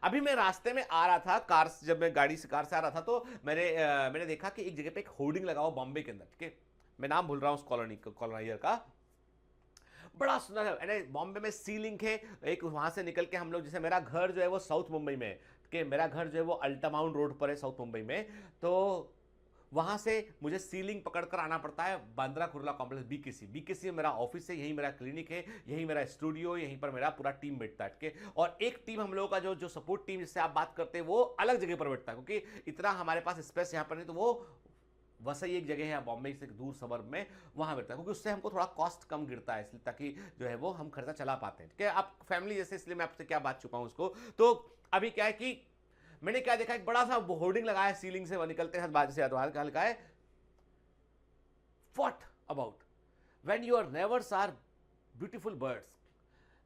अभी मैं रास्ते में आ रहा था कार से, जब मैं कार से आ रहा था तो मैंने देखा कि एक जगह पे एक होर्डिंग लगा हुआ बॉम्बे के अंदर। ठीक है, मैं नाम भूल रहा हूं उस कॉलोनाइजर का, बड़ा सुंदर है। बॉम्बे में सी लिंक है एक, वहां से निकल के हम लोग, जैसे मेरा घर जो है वो साउथ मुंबई में है, कि मेरा घर जो है वो अल्टामाउंट रोड पर है साउथ मुंबई में, तो वहां से मुझे सी लिंक पकड़कर आना पड़ता है बांद्रा कुर्ला कॉम्प्लेक्स, बीकेसी में मेरा ऑफिस है, यही मेरा क्लिनिक है, यही मेरा स्टूडियो, यहीं पर मेरा पूरा टीम बैठता है। ठीक है, और एक टीम हम लोगों का जो सपोर्ट टीम जिससे आप बात करते हैं वो अलग जगह पर बैठता है, क्योंकि इतना हमारे पास स्पेस यहाँ पर नहीं, तो वो वैसे ही एक जगह है बॉम्बे से दूर सबर्ब में, वहां बैठता है, क्योंकि उससे हमको थोड़ा कॉस्ट कम गिरता है, इसलिए ताकि जो है वो हम खर्चा चला पाते हैं। ठीक है, आप फैमिली जैसे, इसलिए मैं आपसे क्या बात छुपाऊं उसको। तो अभी क्या है कि मैंने क्या देखा, एक बड़ा सा होर्डिंग लगाया है सीलिंग से, निकलते हैं बाहर से, हल्का है, what about when your neighbours are beautiful birds,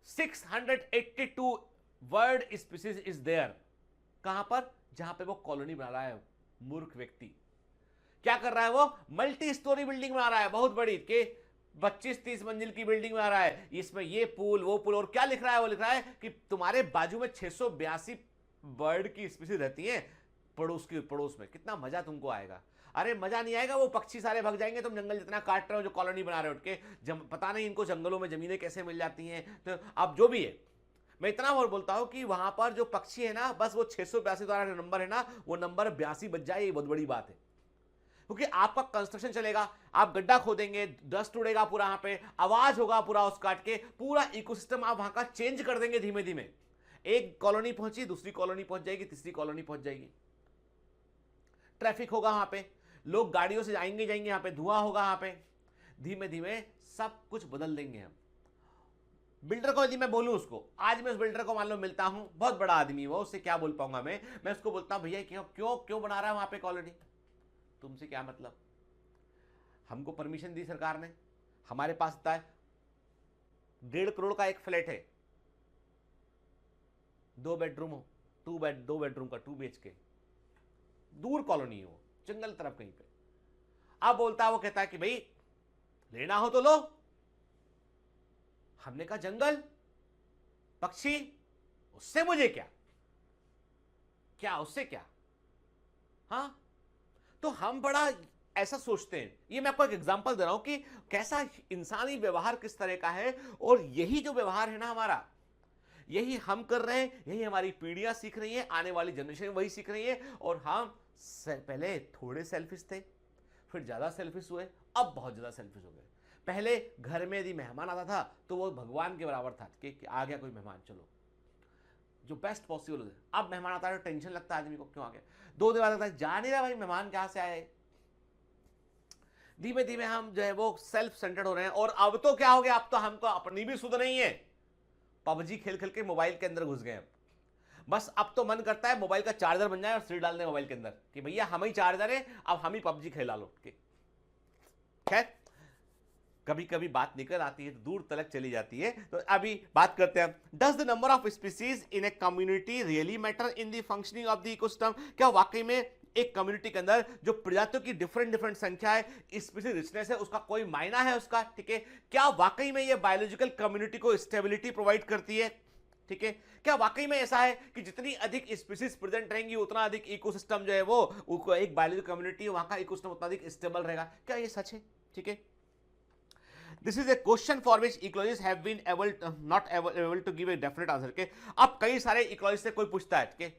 682 bird species is there. कहां पर, जहां पे वो कॉलोनी बना रहा है मूर्ख व्यक्ति। क्या कर रहा है वो, मल्टी स्टोरी बिल्डिंग बना रहा है बहुत बड़ी, के 25-30 मंजिल की बिल्डिंग बना रहा है, इसमें ये पुल वो पुल, और क्या लिख रहा है, वो लिख रहा है कि तुम्हारे बाजू में 682 बर्ड की स्पीसीज रहती हैं पड़ोस में, कितना मजा तुमको आएगा। अरे मजा नहीं आएगा, वो पक्षी सारे भाग जाएंगे, तुम जंगल जितना काट रहे हो, जो कॉलोनी बना रहे हो, उठ के पता नहीं इनको जंगलों में जमीनें कैसे मिल जाती हैं। तो अब जो भी है, मैं इतना और बोलता हूं कि वहां पर जो पक्षी है ना, बस वो 682 तुम्हारा नंबर है ना, वो नंबर 82 बच जाए, ये बहुत बड़ी बात है। क्योंकि आपका कंस्ट्रक्शन चलेगा, आप गड्ढा खोदेंगे, डस्ट उड़ेगा पूरा, यहाँ पे आवाज होगा पूरा उस काट के, पूरा इकोसिस्टम आप वहां का चेंज कर देंगे धीमे धीमे। एक कॉलोनी पहुंची, दूसरी कॉलोनी पहुंच जाएगी, तीसरी कॉलोनी पहुंच जाएगी, ट्रैफिक होगा वहां पे, लोग गाड़ियों से आएंगे जाएंगे, यहाँ पे धुआं होगा, यहाँ पे धीमे धीमे सब कुछ बदल देंगे हम। बिल्डर को यदि मैं बोलूं, उसको आज मैं उस बिल्डर को मान लो मिलता हूं, बहुत बड़ा आदमी वो, उससे क्या बोल पाऊंगा मैं उसको बोलता हूं भैया क्यों बना रहा है वहां पे कॉलोनी, तुमसे क्या मतलब, हमको परमिशन दी सरकार ने, हमारे पास होता है 1.5 करोड़ का एक फ्लैट है, 2 बेडरूम हो, 2 बेडरूम का 2 BHK, दूर कॉलोनी हो, जंगल तरफ कहीं पे। अब बोलता है, वो कहता है कि भाई लेना हो तो लो। हमने कहा जंगल, पक्षी, उससे मुझे क्या उससे क्या। हाँ, तो हम बड़ा ऐसा सोचते हैं। ये मैं आपको एक एग्जांपल दे रहा हूं कि कैसा इंसानी व्यवहार किस तरह का है, और यही जो व्यवहार है ना हमारा, यही हम कर रहे हैं, यही हमारी पीढ़ियां सीख रही हैं, आने वाली जनरेशन वही सीख रही है। और हम पहले थोड़े सेल्फिश थे, फिर ज्यादा सेल्फिश हुए, अब बहुत ज्यादा सेल्फिश हो गए। पहले घर में यदि मेहमान आता था तो वो भगवान के बराबर था कि आ गया कोई मेहमान, चलो जो बेस्ट पॉसिबल हो। अब मेहमान आता है तो टेंशन लगता है आदमी को, क्यों आ गया, 2 दिन बाद लगता है जा नहीं रहा भाई मेहमान कहां से आए। धीमे धीमे हम जो है वो सेल्फ सेंटर्ड हो रहे हैं। और अब तो क्या हो गया, अब तो हमको अपनी भी सुध नहीं है, पबजी खेल खेल के मोबाइल के अंदर घुस गए हैं। बस अब तो मन करता है मोबाइल का चार्जर बन जाए और सिर डाल दें मोबाइल के अंदर कि भैया हम ही चार्जर है, अब हम ही पबजी खेला लो। खैर, कभी कभी बात निकल आती है तो दूर तलक चली जाती है। तो अभी बात करते हैं, does the number of species in a community really matter in the functioning of the ecosystem? क्या वाकई में एक कम्युनिटी के अंदर जो प्रजातियों की डिफरेंट संख्या है, स्पीसीज रिचनेस है, उसका कोई मायना है उसका? ठीक है, क्या वाकई में ये बायोलॉजिकल कम्युनिटी को स्टेबिलिटी प्रोवाइड करती है? ठीक है, क्या वाकई में ऐसा है कि जितनी अधिक स्पीसीज प्रेजेंट रहेंगी उतना अधिक इकोसिस्टम जो है वो एक बायोलॉजिकल कम्युनिटी वहां का इकोसिस्टम उतना अधिक स्टेबल रहेगा? क्या ये सच है? ठीक है, this is a question for which ecologist have been not able to give a definite answer के। अब कई सारे इकोलॉजिस्ट से कोई पूछता है कि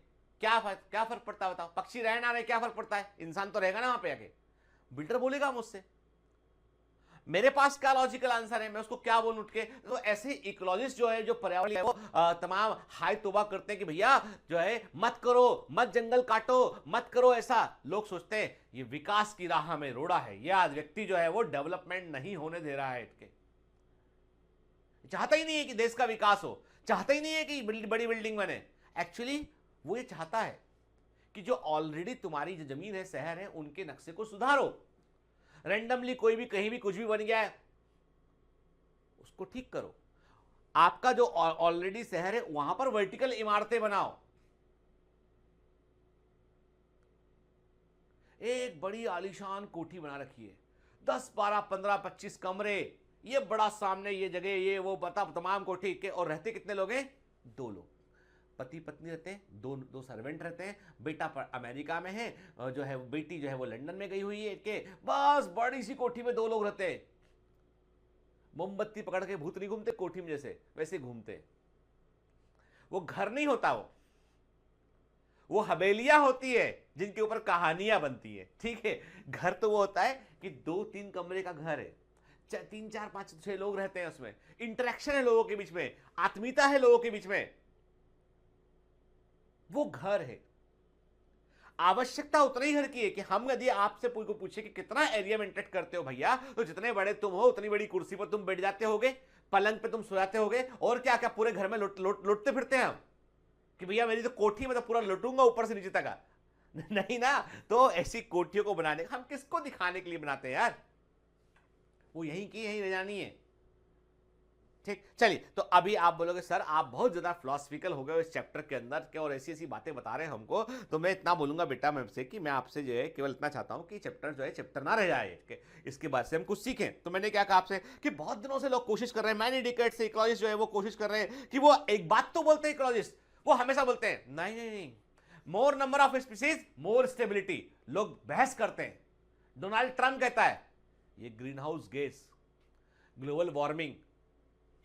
क्या फर्क पड़ता है, बताओ, पक्षी रहे ना रहे क्या फर्क पड़ता है, इंसान तो रहेगा ना वहां पे आके। बिल्डर बोलेगा मुझसे, मेरे पास क्या लॉजिकल आंसर है, मैं उसको क्या बोलूं उठ के? तो ऐसे इकोलॉजिस्ट जो है, जो पर्यावरण है, वो तमाम हाय तौबा करते हैं कि भैया जो है मत करो, मत जंगल काटो, मत करो ऐसा। लोग सोचते हैं ये विकास की राह में रोड़ा है, ये आज व्यक्ति जो है वो डेवलपमेंट नहीं होने दे रहा है, चाहता ही नहीं है कि देश का विकास हो, चाहता ही नहीं है कि बड़ी बिल्डिंग बने। एक्चुअली वो ये चाहता है कि जो ऑलरेडी तुम्हारी जो जमीन है, शहर है, उनके नक्शे को सुधारो। रैंडमली कोई भी कहीं भी कुछ भी बन गया है उसको ठीक करो। आपका जो ऑलरेडी शहर है वहां पर वर्टिकल इमारतें बनाओ। एक बड़ी आलीशान कोठी बना रखी है, 10 12 15 25 कमरे, ये बड़ा सामने ये जगह, ये वो बता तमाम कोठी के, और रहते कितने लोग हैं? 2 लोग, पति पत्नी रहते हैं, दो सर्वेंट रहते हैं, बेटा अमेरिका में है, जो है बेटी जो है वो लंदन में गई हुई है, के बस बड़ी सी कोठी में 2 लोग रहते हैं। मोमबत्ती पकड़ के भूत नहीं घूमते कोठी में जैसे, वैसे घूमते। वो घर नहीं होता, वो हवेलियां होती है जिनके ऊपर कहानियां बनती है। ठीक है, घर तो वो होता है कि 2-3 कमरे का घर है, 3 4 5 6 लोग रहते हैं, उसमें इंटरेक्शन है लोगों के बीच में, आत्मीयता है लोगों के बीच में, वो घर है। आवश्यकता उतना ही घर की है कि हम यदि आपसे कोई पूछे कि कितना एरिया मेंटेन करते हो भैया, तो जितने बड़े तुम हो उतनी बड़ी कुर्सी पर तुम बैठ जाते होगे, पलंग पे तुम सो जाते होगे, और क्या क्या पूरे घर में लुटते फिरते हैं हम कि भैया मेरी तो कोठी में तो पूरा लुटूंगा ऊपर से नीचे तक। नहीं ना, तो ऐसी कोठियों को बनाने हम किसको दिखाने के लिए बनाते हैं यार? वो यहीं की यहीं रह जानी है। ठीक, चलिए, तो अभी आप बोलोगे सर आप बहुत ज्यादा फिलोसफिकल हो गए इस चैप्टर के अंदर के, और ऐसी ऐसी बातें बता रहे हैं हमको। तो मैं इतना बोलूंगा बेटा मैं आपसे कि मैं आपसे जो है केवल इतना चाहता हूं कि चैप्टर जो है चैप्टर ना रह जाए, इसके बाद से हम कुछ सीखें। तो मैंने क्या कहा आपसे कि बहुत दिनों से लोग कोशिश कर रहे हैं, मैनी डिकेड से इकोलॉजिस्ट जो है वो कोशिश कर रहे हैं कि वो एक बात तो बोलते हैं इकोलॉजिस्ट, वो हमेशा बोलते हैं नहीं, मोर number of species more stability. लोग बहस करते हैं, डोनाल्ड ट्रंप कहता है ये green house gas, global warming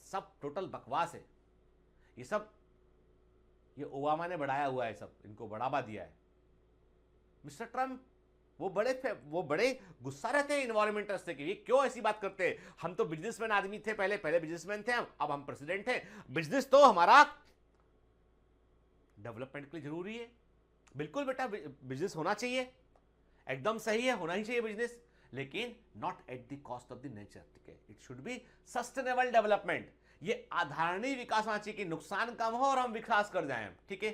सब टोटल बकवास है, ये ओबामा ने बढ़ाया हुआ है, सब इनको बढ़ावा दिया है। मिस्टर ट्रंप वो बड़े गुस्सा रहते हैं इन्वायरमेंटल से कि ये क्यों ऐसी बात करते हैं, हम तो बिजनेसमैन आदमी थे, पहले बिजनेसमैन थे, अब हम प्रेसिडेंट हैं, बिजनेस तो हमारा डेवलपमेंट के लिए जरूरी है। बिल्कुल बेटा, बिजनेस होना चाहिए, एकदम सही है, होना ही चाहिए बिजनेस, लेकिन not at the cost of the nature. ठीक है, it should be sustainable development. ये आधारणीय विकास होना चाहिए कि नुकसान कम हो और हम विकास कर जाएं। ठीक है,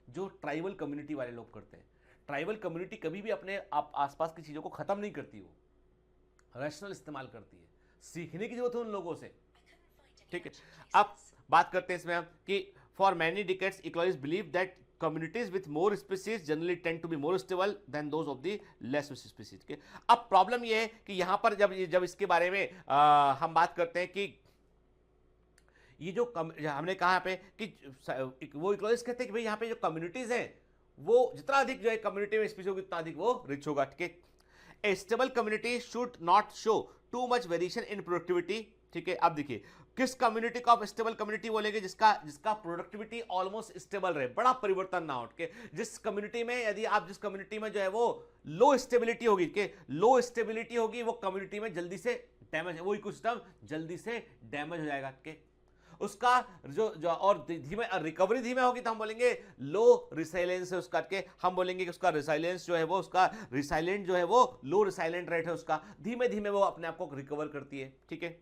जो ट्राइबल कम्युनिटी वाले लोग करते हैं। ट्राइबल कम्युनिटी कभी भी अपने आसपास की चीजों को खत्म नहीं करती, वो रैशनल इस्तेमाल करती है, सीखने की जरूरत है उन लोगों से। ठीक है, अब बात करते हैं इसमें हम कि for many decades ecologist believe that communities with more species generally tend to be more stable than those of the less species के। अब प्रॉब्लम ये है कि यहां पर जब इसके बारे में हम बात करते हैं कि ये जो हमने कहा यहाँ पे कि वो इकोलॉजिस्ट कहते हैं कि भाई यहाँ पे जो कम्युनिटीज हैं वो जितना अधिक जो है कम्युनिटी में स्पीसीज होगी उतना अधिक वो रिच होगा। ठीक है, a stable community should not show too much variation in productivity. ठीक है, अब देखिए किस कम्युनिटी को आप स्टेबल कम्युनिटी बोलेंगे? जिसका प्रोडक्टिविटी ऑलमोस्ट स्टेबल रहे, बड़ा परिवर्तन ना हो। जिस कम्युनिटी में जिस कम्युनिटी में जो है वो लो स्टेबिलिटी होगी, लो स्टेबिलिटी होगी, वो कम्युनिटी में जल्दी से डैमेज, वो इकोसिस्टम जल्दी से डैमेज हो जाएगा। उसका जो और धीमे रिकवरी धीमे होगी तो हम बोलेंगे लो रिसाइलेंस है उसका, हम बोलेंगे कि उसका रिसाइलेंस जो है वो उसका रिसाइलेंट जो है वो लो रिसाइलेंट रेट है उसका, धीमे धीमे वो अपने आप को रिकवर करती है। ठीक है,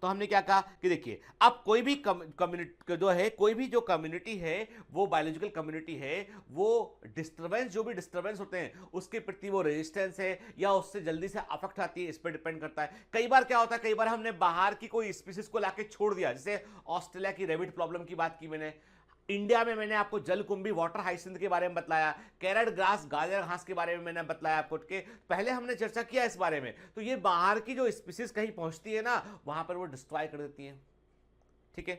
तो हमने क्या कहा कि देखिए अब कोई भी कम्युनिटी जो है, कोई भी जो कम्युनिटी है, वो बायोलॉजिकल कम्युनिटी है, वो डिस्टर्बेंस, जो भी डिस्टर्बेंस होते हैं उसके प्रति वो रेजिस्टेंस है या उससे जल्दी से अफेक्ट आती है, इस पर डिपेंड करता है। कई बार क्या होता है, कई बार हमने बाहर की कोई स्पीसीज को लाके छोड़ दिया, जैसे ऑस्ट्रेलिया की रेबिट प्रॉब्लम की बात की मैंने, इंडिया में मैंने आपको जलकुंभी वाटर हाइसिंथ के बारे में बतलाया, कैरेट ग्रास गाजर घास के बारे में मैंने बतलाया आपको, के पहले हमने चर्चा किया इस बारे में। तो ये बाहर की जो स्पीसीज कहीं पहुंचती है ना, वहां पर वो डिस्ट्रॉय कर देती है। ठीक है,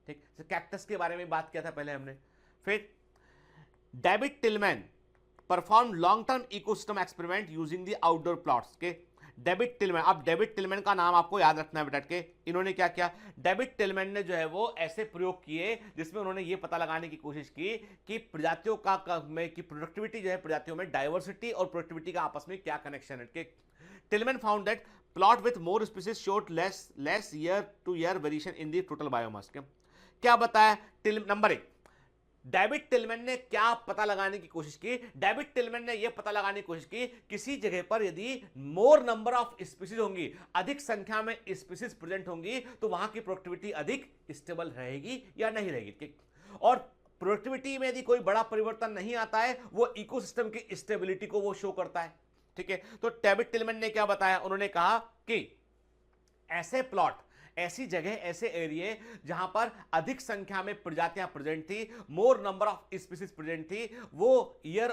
ठीक, कैक्टस के बारे में बात किया था पहले हमने। फिर David Tilman perform long term ecosystem experiment using the outdoor plots के। डेविड टिलमैन, अब डेविड टिलमैन का नाम आपको याद रखना है बेटा के। इन्होंने क्या किया, डेविड टिलमैन ने जो है वो ऐसे प्रयोग किए जिसमें उन्होंने ये पता लगाने की कोशिश की कि प्रजातियों की प्रोडक्टिविटी जो है, प्रजातियों में डाइवर्सिटी और प्रोडक्टिविटी का आपस में क्या कनेक्शन है। Tilman found that plot with more species showed less year to year variation in the total biomass. क्या बताया नंबर 1, डेविड टिलमैन ने क्या पता लगाने की कोशिश की, डेविड टिलमैन ने यह पता लगाने की कोशिश की किसी जगह पर यदि मोर नंबर ऑफ स्पीसीज होंगी, अधिक संख्या में स्पीसीज प्रेजेंट होंगी, तो वहां की प्रोडक्टिविटी अधिक स्टेबल रहेगी या नहीं रहेगी। और प्रोडक्टिविटी में यदि कोई बड़ा परिवर्तन नहीं आता है, वो इकोसिस्टम की स्टेबिलिटी को वो शो करता है। ठीक है, तो डेविड टिलमैन ने क्या बताया, उन्होंने कहा कि ऐसे प्लॉट, ऐसी जगह, ऐसे एरिया जहां पर अधिक संख्या में प्रजातियां प्रेजेंट थी, मोर नंबर ऑफ स्पीसीज प्रेजेंट थी, वो ईयर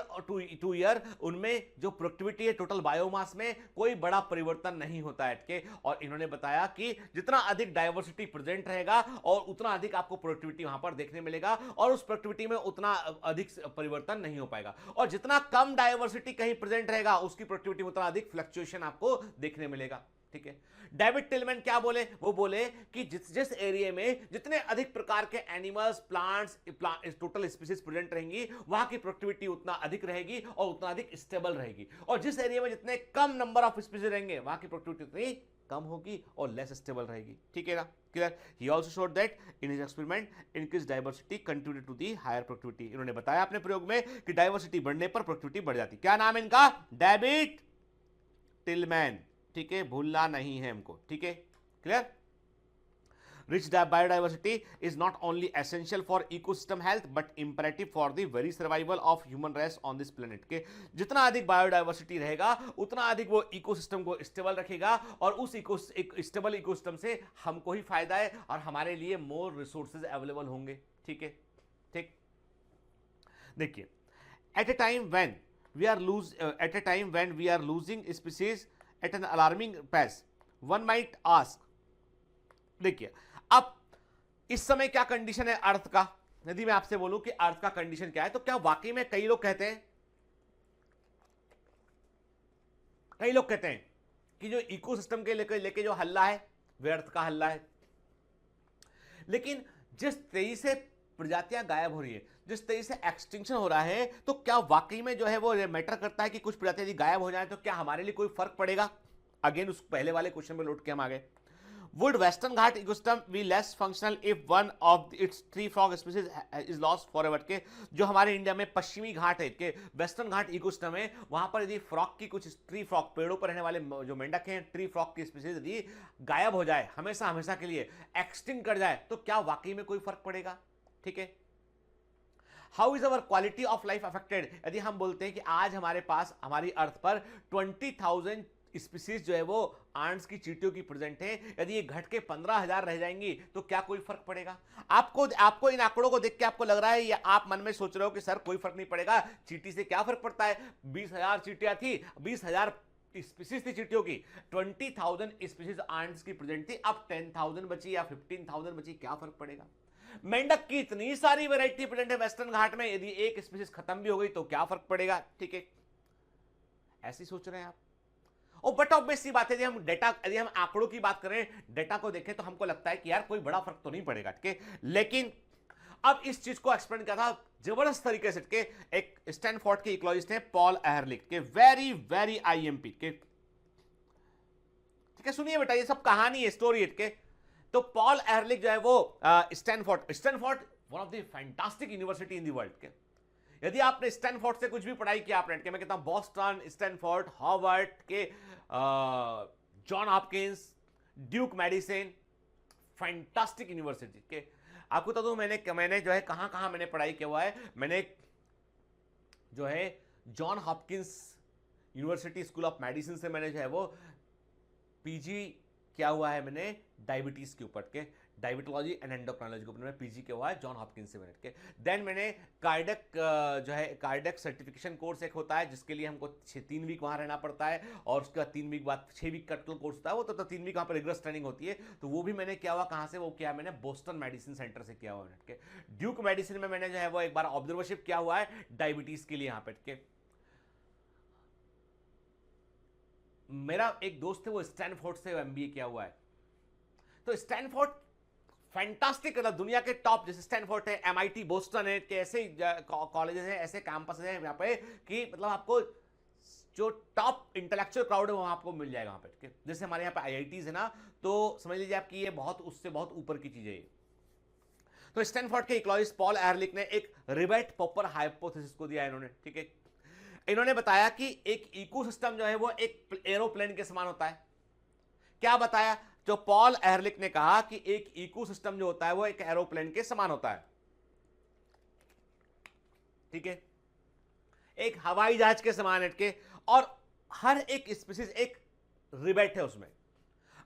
टू ईयर उनमें जो प्रोडक्टिविटी है टोटल बायोमास में कोई बड़ा परिवर्तन नहीं होता है। और इन्होंने बताया कि जितना अधिक डाइवर्सिटी प्रेजेंट रहेगा और उतना अधिक आपको प्रोडक्टिविटी वहां पर देखने मिलेगा, और उस प्रोडक्टिविटी में उतना अधिक परिवर्तन नहीं हो पाएगा। और जितना कम डाइवर्सिटी कहीं प्रेजेंट रहेगा, उसकी प्रोडक्टिविटी में उतना अधिक फ्लक्चुएशन आपको देखने मिलेगा। ठीक है, डेविड टिलमैन क्या बोले, वो बोले कि जिस एरिया में जितने अधिक प्रकार के animals, plants, total species present रहेंगी, वहां की प्रोडक्टिविटी उतना अधिक रहेगी और उतना अधिक स्टेबल रहेगी। और जिस एरिया में जितने कम नंबर ऑफ स्पीसीज रहेंगे, वहां की प्रोडक्टिविटी उतनी कम होगी और लेस स्टेबल रहेगी। ठीक है ना, clear. He also showed that in his experiment increase diversity contributed to the higher productivity. इन्होंने बताया अपने प्रयोग में कि डाइवर्सिटी बढ़ने पर प्रोडक्टिविटी बढ़ जाती। क्या नाम है इनका, डेविड टिलमैन। ठीक है, भूलना नहीं है हमको। ठीक है, clear. Rich biodiversity is not only essential for ecosystem health but imperative for the very survival of human race on this planet. के जितना अधिक बायोडाइवर्सिटी रहेगा, उतना अधिक वो इकोसिस्टम को स्टेबल रखेगा, और उस स्टेबल इकोसिस्टम से हमको ही फायदा है और हमारे लिए मोर रिसोर्सेज अवेलेबल होंगे। ठीक है, ठीक। देखिए, at a time when we are losing species at an alarming pace, one might ask, देखिए अब इस समय क्या कंडीशन है अर्थ का। यदि मैं आपसे बोलूं कि अर्थ का कंडीशन क्या है, तो क्या वाकई में कई लोग कहते हैं कि जो इकोसिस्टम के लेके जो हल्ला है, वह अर्थ का हल्ला है। लेकिन जिस तेजी से प्रजातियां गायब हो रही है, जिस तेजी से एक्सटिंक्शन हो रहा है, तो क्या वाकई में जो है वो मैटर करता है कि कुछ प्रजातियां यदि गायब हो जाए तो क्या हमारे लिए कोई फर्क पड़ेगा। अगेन उस पहले वाले क्वेश्चन पे लौट के हम आ गए। Would western Ghat ecosystem be less functional if one of its tree frog species is lost forever. के जो हमारे इंडिया में पश्चिमी घाट है, के वेस्टर्न घाट इकोसिस्टम है, वहां पर यदि फ्रॉग की कुछ ट्री फ्रॉग, पेड़ों पर रहने वाले जो मेंढक हैं, ट्री फ्रॉग की स्पीसीज यदि गायब हो जाए, हमेशा के लिए एक्सटिंक्ट कर जाए, तो क्या वाकई में कोई फर्क पड़ेगा। ठीक है, how is our quality of life affected. यदि हम बोलते हैं कि आज हमारे पास हमारी अर्थ पर 20,000 स्पीसीज जो है वो आंट्स की, चींटियों की प्रेजेंट है, यदि ये घट के 15,000 रह जाएंगी तो क्या कोई फर्क पड़ेगा। आपको इन आंकड़ों को देख के आपको लग रहा है, या आप मन में सोच रहे हो कि सर कोई फर्क नहीं पड़ेगा, चींटी से क्या फर्क पड़ता है। 20,000 चींटियां थी, 20,000 स्पीसीज थी चींटियों की, 20,000 स्पीसीज आंट्स की प्रेजेंट थी, अब 10,000 बची या 15,000 बची, क्या फर्क पड़ेगा। मेंढक की इतनी सारी वैरायटी प्रेजेंट है वेस्टर्न घाट में, यदि एक स्पीसीज खत्म भी हो गई तो क्या फर्क पड़ेगा। ठीक है, ऐसी सोच रहे हैं आप। और बट ऑब्वियस सी बात है, यदि हम आंकड़ों की बात करें, डेटा को देखें, तो हमको लगता है कि यार कोई बड़ा फर्क तो नहीं पड़ेगा। ठीक है, लेकिन अब इस चीज को एक्सप्लेन किया था जबरदस्त तरीके से के एक स्टैनफोर्ड के इकोलॉजिस्ट हैं पॉल एहरलिच के, वेरी आईएमपी के। ठीक है, सुनिए बेटा, ये सब कहानी है, स्टोरी है के। तो पॉल एहरलिच जो है वो Stanford one of the fantastic university in the world के। यदि आपने स्टैनफोर्ड से कुछ भी पढ़ाई किया आपने, मैं कहता हूं बॉस्टन, स्टैनफोर्ड, हार्वर्ड के, John Hopkins, Duke medicine, fantastic university के। आपको बता दूं मैंने जो है कहां मैंने पढ़ाई किया हुआ है। मैंने जो है John Hopkins university school of medicine से मैंने जो है वो पीजी किया हुआ है। मैंने डायबिटीज के ऊपर के, डायबिटोलॉजी एंड एंडोक्राइनोलॉजी के ऊपर में पीजी किया हुआ है जॉन हॉपकिंस से मैंने के। देन मैंने कार्डियक जो है कार्डियक सर्टिफिकेशन कोर्स एक होता है जिसके लिए हमको 3 वीक वहाँ रहना पड़ता है, और उसके बाद 3 वीक बाद 6 वीक का टोटल कोर्स होता है वो, तो 3 वीक वहाँ पर रिगरस ट्रेनिंग होती है। तो वो भी मैंने किया हुआ। कहाँ से वो किया मैंने? बोस्टन मेडिसिन सेंटर से किया हुआ है। ड्यूक मेडिसिन में मैंने जो है वो एक बार ऑब्जर्वरशिप किया हुआ है डायबिटीज के लिए यहाँ पे। मेरा एक दोस्त है वो स्टैनफोर्ड से एमबीए किया हुआ है। तो स्टैनफोर्ड फैंटास्टिक, मतलब दुनिया के टॉप, जैसे स्टैनफोर्ड है, एमआईटी, बोस्टन है, के ऐसे कॉलेजेस हैं, ऐसे कैंपस हैं यहाँ पे कि मतलब आपको जो टॉप इंटेलेक्चुअल क्राउड है वहां आपको मिल जाएगा वहां पे। जैसे हमारे यहाँ पे आईआईटीज है ना, तो समझ लीजिए आपकी ये बहुत उससे बहुत ऊपर की चीज है ये। तो स्टैनफोर्ड के इकोलॉजिस्ट पॉल एहरलिच ने एक रिबेट पॉपर हाइपोथेसिस को दिया इन्होंने, ठीक है। इन्होंने बताया कि एक इकोसिस्टम जो है वो एक एरोप्लेन के समान होता है। क्या बताया? जो पॉल एहरलिच ने कहा कि एक इकोसिस्टम जो होता है वो एक एरोप्लेन के समान होता है, ठीक है, एक हवाई जहाज के समान है के, और हर एक स्पीसीज एक रिबेट है उसमें।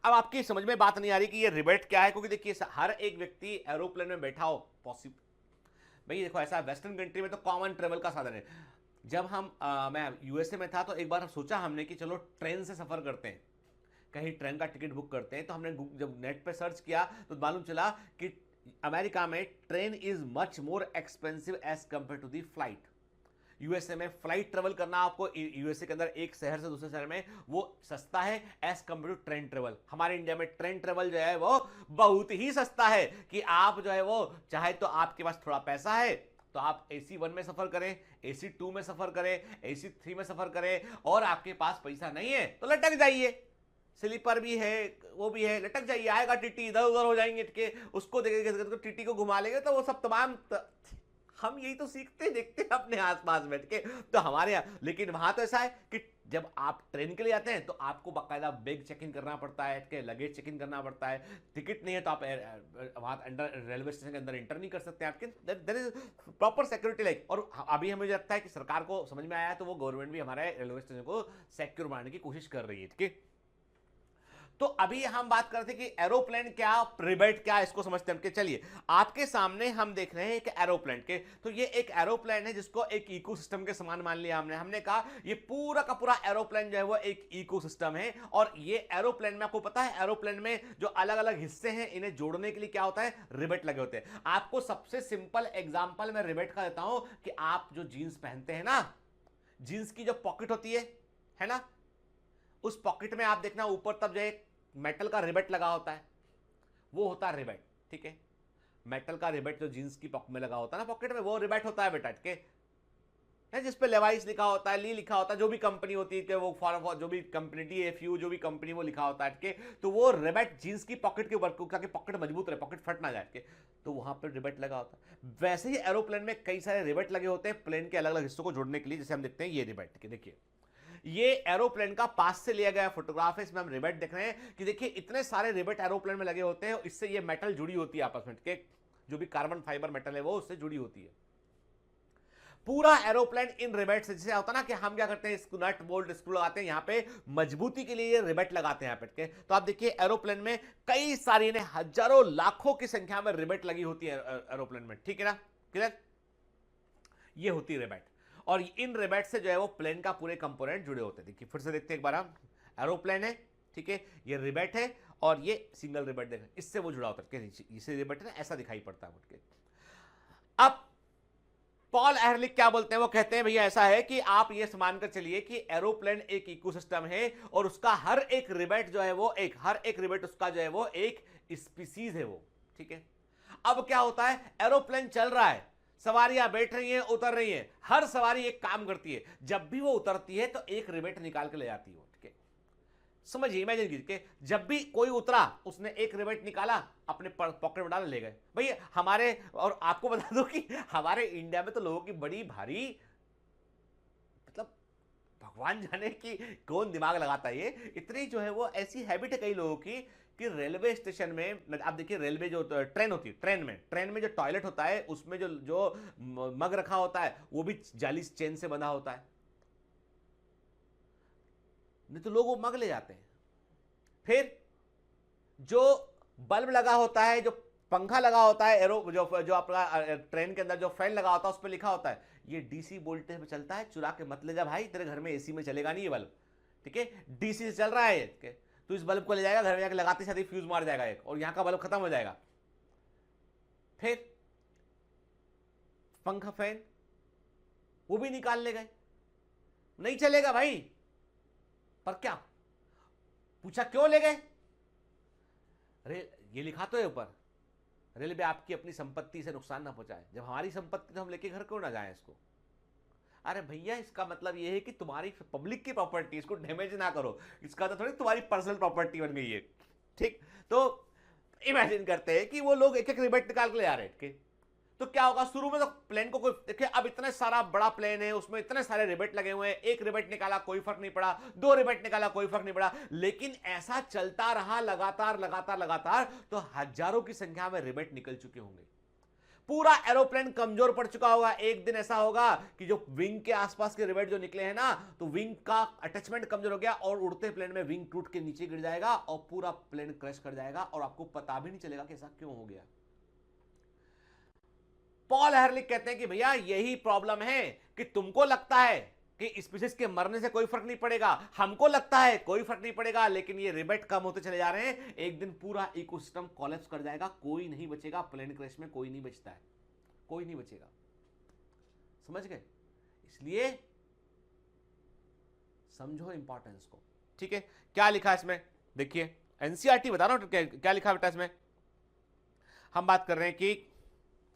अब आपकी समझ में बात नहीं आ रही कि ये रिबेट क्या है, क्योंकि देखिए हर एक व्यक्ति एरोप्लेन में बैठा हो पॉसिबल, भाई देखो ऐसा वेस्टर्न कंट्री में तो कॉमन ट्रेवल का साधन है। जब मैं यूएसए में था तो एक बार सोचा हमने कि चलो ट्रेन से सफर करते हैं, कहीं ट्रेन का टिकट बुक करते हैं। तो हमने जब नेट पे सर्च किया तो मालूम चला कि अमेरिका में train is much more expensive as compare to the flight. USA में फ्लाइट ट्रेवल करना आपको यूएसए के अंदर एक शहर से दूसरे शहर में वो सस्ता है as compare to train travel. हमारे इंडिया में ट्रेन ट्रेवल जो है वो बहुत ही सस्ता है कि आप जो है वो चाहे तो आपके पास थोड़ा पैसा है तो आप AC 1 में सफर करें, AC 2 में सफर करें, AC 3 में सफर करें, और आपके पास पैसा नहीं है तो लटक जाइए। स्लीपर भी है, वो भी है, लटक जाइए। आएगा टीटी, इधर उधर हो जाएंगे के, उसको देखेंगे, टीटी को घुमा लेंगे, तो वो सब तमाम हम यही तो सीखते देखते हैं अपने आसपास बैठ के। तो हमारे यहाँ, लेकिन वहां तो ऐसा है कि जब आप ट्रेन के लिए आते हैं तो आपको बाकायदा बैग चेक इन करना पड़ता है, के लगेज चेक इन करना पड़ता है। टिकट नहीं है तो आप वहां अंदर रेलवे स्टेशन के अंदर इंटर नहीं कर सकते आपके। There is proper security like. और अभी हमें लगता है कि सरकार को समझ में आया है तो वो गवर्नमेंट भी हमारे रेलवे स्टेशन को सिक्योर बनाने की कोशिश कर रही है, ठीक है। तो अभी हम बात करते हैं कि एरोप्लेन क्या, रिबेट क्या, इसको समझते हैं। चलिए आपके सामने हम देख रहे हैं एक एरोप्लेन के। तो ये एक एरोप्लेन है जिसको एक इकोसिस्टम के समान मान लिया हमने कहा ये पूरा का पूरा एरोप्लेन जो है वो एक इकोसिस्टम है। और ये एरोप्लेन में आपको पता है एरोप्लेन में जो अलग अलग हिस्से हैं इन्हें जोड़ने के लिए क्या होता है? रिबेट लगे होते हैं। आपको सबसे सिंपल एग्जांपल मैं रिबेट का देता हूं कि आप जो जीन्स पहनते हैं ना, जीन्स की जो पॉकेट होती है ना, उस पॉकेट में आप देखना ऊपर तब जो एक मेटल का रिबेट लगा होता है, वो होता है रिबेट, ठीक है। मेटल का रिबेट जो जींस की पॉकेट में लगा होता है ना, पॉकेट में, वो रिबेट होता है बेटा, ठीक है। जिस पे लेवाइस लिखा होता है, ली लिखा होता है, जो भी कंपनी होती है वो फॉर जो भी कंपनी TFU जो भी कंपनी वो लिखा होता है, ठीक है। तो वो रिबेट जींस की पॉकेट के ऊपर, ताकि पॉकेट मजबूत रहे, पॉकेट फट ना जाए, ठीक है, तो वहां पर रिबेट लगा होता है। वैसे ही एरोप्लेन में कई सारे रिबेट लगे होते हैं प्लेन के अलग अलग हिस्सों को जोड़ने के लिए। जैसे हम देखते हैं ये रिबेट, ठीक है, देखिए ये एरोप्लेन का पास से लिया गया फोटोग्राफ है। इसमें हम रिबेट देख रहे हैं कि देखिए इतने सारे रिबेट एरोप्लेन में लगे होते हैं, इससे ये मेटल जुड़ी होती है आपस में, ठीक है। जो भी कार्बन फाइबर मेटल है वो उससे जुड़ी होती है। पूरा एरोप्लेन इन रिबेट से, जैसे होता ना कि हम क्या करते हैं, नट बोल्ट स्क्रू लगाते हैं, यहाँ पे मजबूती के लिए रिबेट लगाते हैं यहाँ पे। तो आप देखिए एरोप्लेन में कई सारी हजारों लाखों की संख्या में रिबेट लगी होती है एरोप्लेन में, ठीक है ना, क्लियर। ये होती है रिबेट, और इन रिबेट से जो है वो प्लेन का पूरे कंपोनेंट जुड़े होते हैं। देखिए फिर से देखते हैं एक बार हम, एरोप्लेन है, ठीक है, ये रिबेट है और ये सिंगल रिबेट देखें, इससे वो जुड़ा होता है, इसे रिबेट है ना, ऐसा दिखाई पड़ता है उठ के। अब पॉल एहरलिच क्या बोलते हैं, वो कहते हैं भैया ऐसा है कि आप ये मानकर चलिए कि एरोप्लेन एक इकोसिस्टम है और उसका हर एक रिबेट जो है वो हर एक रिबेट उसका जो है वो एक स्पीसीज है वो, ठीक है। अब क्या होता है, एरोप्लेन चल रहा है, सवारियां बैठ रही हैं, उतर रही हैं, हर सवारी एक काम करती है, जब भी वो उतरती है तो एक रिबेट निकाल के ले जाती है, ठीक है। समझिए, इमेजिन कीजिए, जब भी कोई उतरा उसने एक रिबेट निकाला, अपने पॉकेट में डाल, ले गए। भैया हमारे, और आपको बता दो कि हमारे इंडिया में तो लोगों की बड़ी भारी, मतलब भगवान जाने कि कौन दिमाग लगाता है, ये इतनी जो है वो ऐसी हैबिट है कई लोगों की कि रेलवे स्टेशन में आप देखिए, रेलवे जो ट्रेन होती है, ट्रेन में जो टॉयलेट होता है उसमें जो जो मग रखा होता है वो भी जाली चेन से बंधा होता है, नहीं तो लोग वो मग ले जाते हैं। फिर जो बल्ब लगा होता है, जो पंखा लगा होता है, एरो जो आपका ट्रेन के अंदर जो फैन लगा होता है उस पर लिखा होता है ये डीसी वोल्टेज पे चलता है, चुरा के मत ले जा भाई, तेरे घर में एसी में चलेगा नहीं ये बल्ब, ठीक है, डीसी से चल रहा है ये, तो इस बल्ब को ले जाएगा घर में जाकर लगाते साथ ही फ्यूज मार जाएगा एक, और यहां का बल्ब खत्म हो जाएगा। फिर पंखा फैन वो भी निकाल ले गए, नहीं चलेगा भाई। पर क्या पूछा, क्यों ले गए? ये लिखा तो है ऊपर, रेलवे आपकी अपनी संपत्ति से नुकसान ना पहुंचाए। जब हमारी संपत्ति तो हम लेके घर क्यों ना जाएं इसको? अरे भैया, इसका मतलब ये है कि तुम्हारी पब्लिक की प्रॉपर्टी, इसको डैमेज ना करो, इसका तो थोड़ी तुम्हारी पर्सनल प्रॉपर्टी बन गई है, ठीक। तो इमेजिन करते हैं कि वो लोग एक एक रिबेट निकाल के ले आ रहे हैं, तो क्या होगा? शुरू में तो प्लेन को कोई देखिए, अब इतना सारा बड़ा प्लेन है, उसमें इतने सारे रिबेट लगे हुए हैं, एक रिबेट निकाला कोई फर्क नहीं पड़ा, दो रिबेट निकाला कोई फर्क नहीं पड़ा, लेकिन ऐसा चलता रहा लगातार लगातार लगातार, तो हजारों की संख्या में रिबेट निकल चुके होंगे, पूरा एरोप्लेन कमजोर पड़ चुका होगा। एक दिन ऐसा होगा कि जो विंग के आसपास के रिबेट जो निकले हैं ना, तो विंग का अटैचमेंट कमजोर हो गया और उड़ते प्लेन में विंग टूट के नीचे गिर जाएगा और पूरा प्लेन क्रैश कर जाएगा और आपको पता भी नहीं चलेगा कि ऐसा क्यों हो गया। पॉल एहरलिच कहते हैं कि भैया यही प्रॉब्लम है कि तुमको लगता है कि स्पीशीज के मरने से कोई फर्क नहीं पड़ेगा, हमको लगता है कोई फर्क नहीं पड़ेगा, लेकिन ये रिबेट कम होते चले जा रहे हैं, एक दिन पूरा इकोसिस्टम कोलैप्स कर जाएगा, कोई नहीं बचेगा। प्लेन क्रैश में कोई नहीं बचता है, कोई नहीं बचेगा, समझ गए? इसलिए समझो इंपॉर्टेंस को, ठीक है। क्या लिखा है इसमें देखिए, एनसीईआरटी बता रहा हूं क्या लिखा बेटा इसमें। हम बात कर रहे हैं कि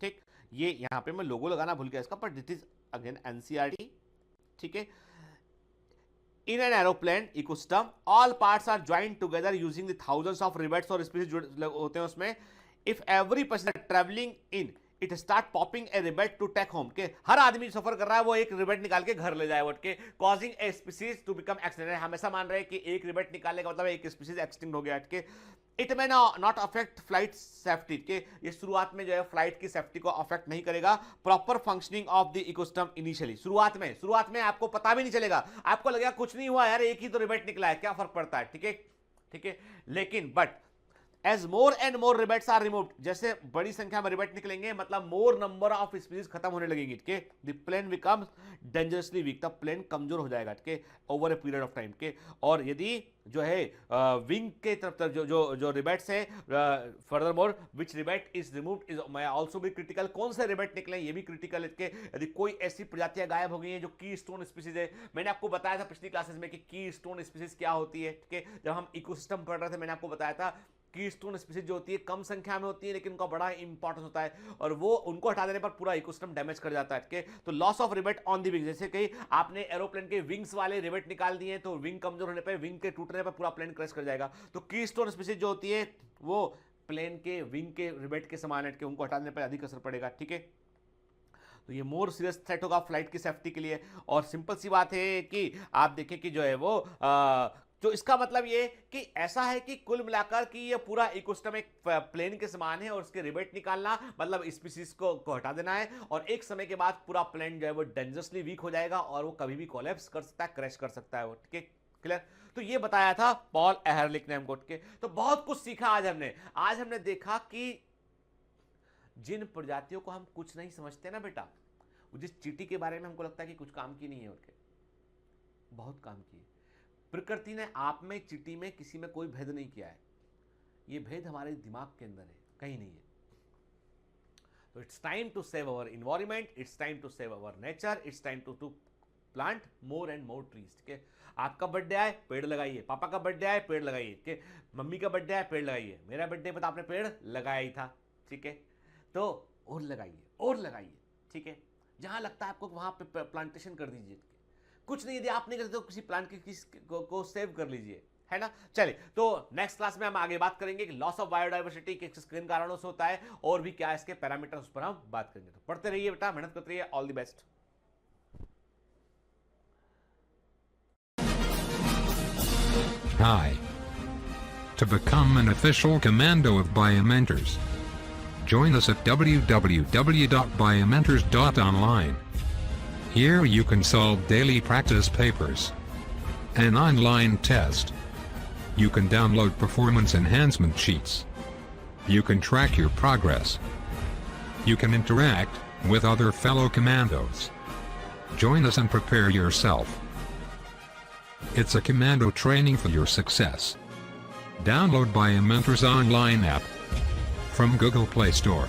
ठीक, ये यहां पे मैं लोगो लगाना भूल गया इसका, पर दिस इज अगेन एनसीईआरटी, ठीक है। In an aeroplane ecosystem all parts are joint together using the thousands of rivets और स्पीशीज होते हैं उसमें। If every passenger travelling in it start popping a rivet to take home, के हर आदमी सफर कर रहा है वो एक रिबेट निकाल के घर ले जाए उठ के, causing a species to become extinct. हमेशा मान रहे हैं कि एक रिबेट निकालने का मतलब एक स्पीशीज एक्सटिंक्ट हो गया हट के। It may not affect flight safety, के ये शुरुआत में जो है फ्लाइट की सेफ्टी को अफेक्ट नहीं करेगा। Proper functioning of the ecosystem initially, शुरुआत में आपको पता भी नहीं चलेगा, आपको लगेगा कुछ नहीं हुआ यार, एक ही तो रिबेट निकला है, क्या फर्क पड़ता है, ठीक है, ठीक है। लेकिन but as more and more rivets are removed, जैसे बड़ी संख्या में रिबेट निकलेंगे मतलब मोर नंबर ऑफ स्पीशीज खत्म होने लगेंगी, ठीक है। The plane becomes dangerously weak, तब प्लेन कमजोर हो जाएगा, ठीक है, over a period of time के। और यदि जो है विंग के तरफ जो रिबेट्स है, further more which rebate is removed is may also be critical, कौन से रिबेट निकले ये भी क्रिटिकल है। यदि कोई ऐसी प्रजातियां गायब हो गई हैं जो की स्टोन स्पीशीज है, मैंने आपको बताया था पिछली क्लासेस में कि की स्टोन स्पीशीज क्या होती है, ठीक है। जब हम इकोसिस्टम पढ़ रहे थे मैंने आपको बताया था की स्टोन स्पीशीज जो होती है कम संख्या में होती है लेकिन उनका बड़ा इंपॉर्टेंस होता है और वो उनको हटा देने पर पूरा इकोसिस्टम डैमेज कर जाता है, ठीक है। तो loss of rebate on the wing, जैसे कि आपने एरोप्लेन के विंग्स वाले रिबेट निकाल दिए तो विंग कमजोर होने पर, विंग के टूटने पर पूरा प्लेन क्रैश कर जाएगा। तो की स्टोन स्पीशीज जो होती है वो प्लेन के विंग के रिबेट के समान है, उनको हटा देने पर अधिक असर पड़ेगा, ठीक है। तो ये मोर सीरियस थ्रेट होगा फ्लाइट की सेफ्टी के लिए। और सिंपल सी बात है कि आप देखें कि जो है वो तो इसका मतलब ये कि ऐसा है कि कुल मिलाकर कि ये पूरा इकोसिस्टम एक प्लेन के समान है और उसके रिबेट निकालना मतलब स्पीशीज को हटा देना है और एक समय के बाद पूरा प्लेन जो है वो डेंजरसली वीक हो जाएगा और वो कभी भी कोलैप्स कर सकता है, क्रैश कर सकता है वो, ठीक है, क्लियर। तो ये बताया था पॉल एहरलिच ने हमको, ठीक है। तो बहुत कुछ सीखा आज हमने देखा कि जिन प्रजातियों को हम कुछ नहीं समझते ना बेटा, जिस चींटी के बारे में हमको लगता है कि कुछ काम की नहीं है, उनके बहुत काम की है। प्रकृति ने आप में, चींटी में, किसी में कोई भेद नहीं किया है, ये भेद हमारे दिमाग के अंदर है, कहीं नहीं है। तो it's time to save our environment, it's time to save our nature, it's time to plant more and more trees, ठीक है। आपका बर्थडे आए पेड़ लगाइए, पापा का बर्थडे आए पेड़ लगाइए, ठीक है, मम्मी का बर्थडे आए पेड़ लगाइए, मेरा बर्थडे पर तो आपने पेड़ लगाया ही था, ठीक है। तो और लगाइए, ठीक है, जहां लगता है आपको वहां पे प्लांटेशन कर दीजिए, कुछ नहीं, यदि आप नहीं करते तो किसी प्लांट को सेव कर लीजिए, है ना। चलिए, तो नेक्स्ट क्लास में हम आगे बात करेंगे कि लॉस ऑफ बायोडाइवर्सिटी किन कारणों से होता है और भी क्या इसके पैरामीटर, उस पर हम बात करेंगे। तो पढ़ते रहिए बेटा, मेहनत करते रहिए, all the best. Hi. to become an official commando of Biomentors. Join us at www.biomentors.online. Here you can solve daily practice papers, an online test. You can download performance enhancement sheets. You can track your progress. You can interact with other fellow commandos. Join us and prepare yourself. It's a commando training for your success. Download Biomentors online app from Google Play Store.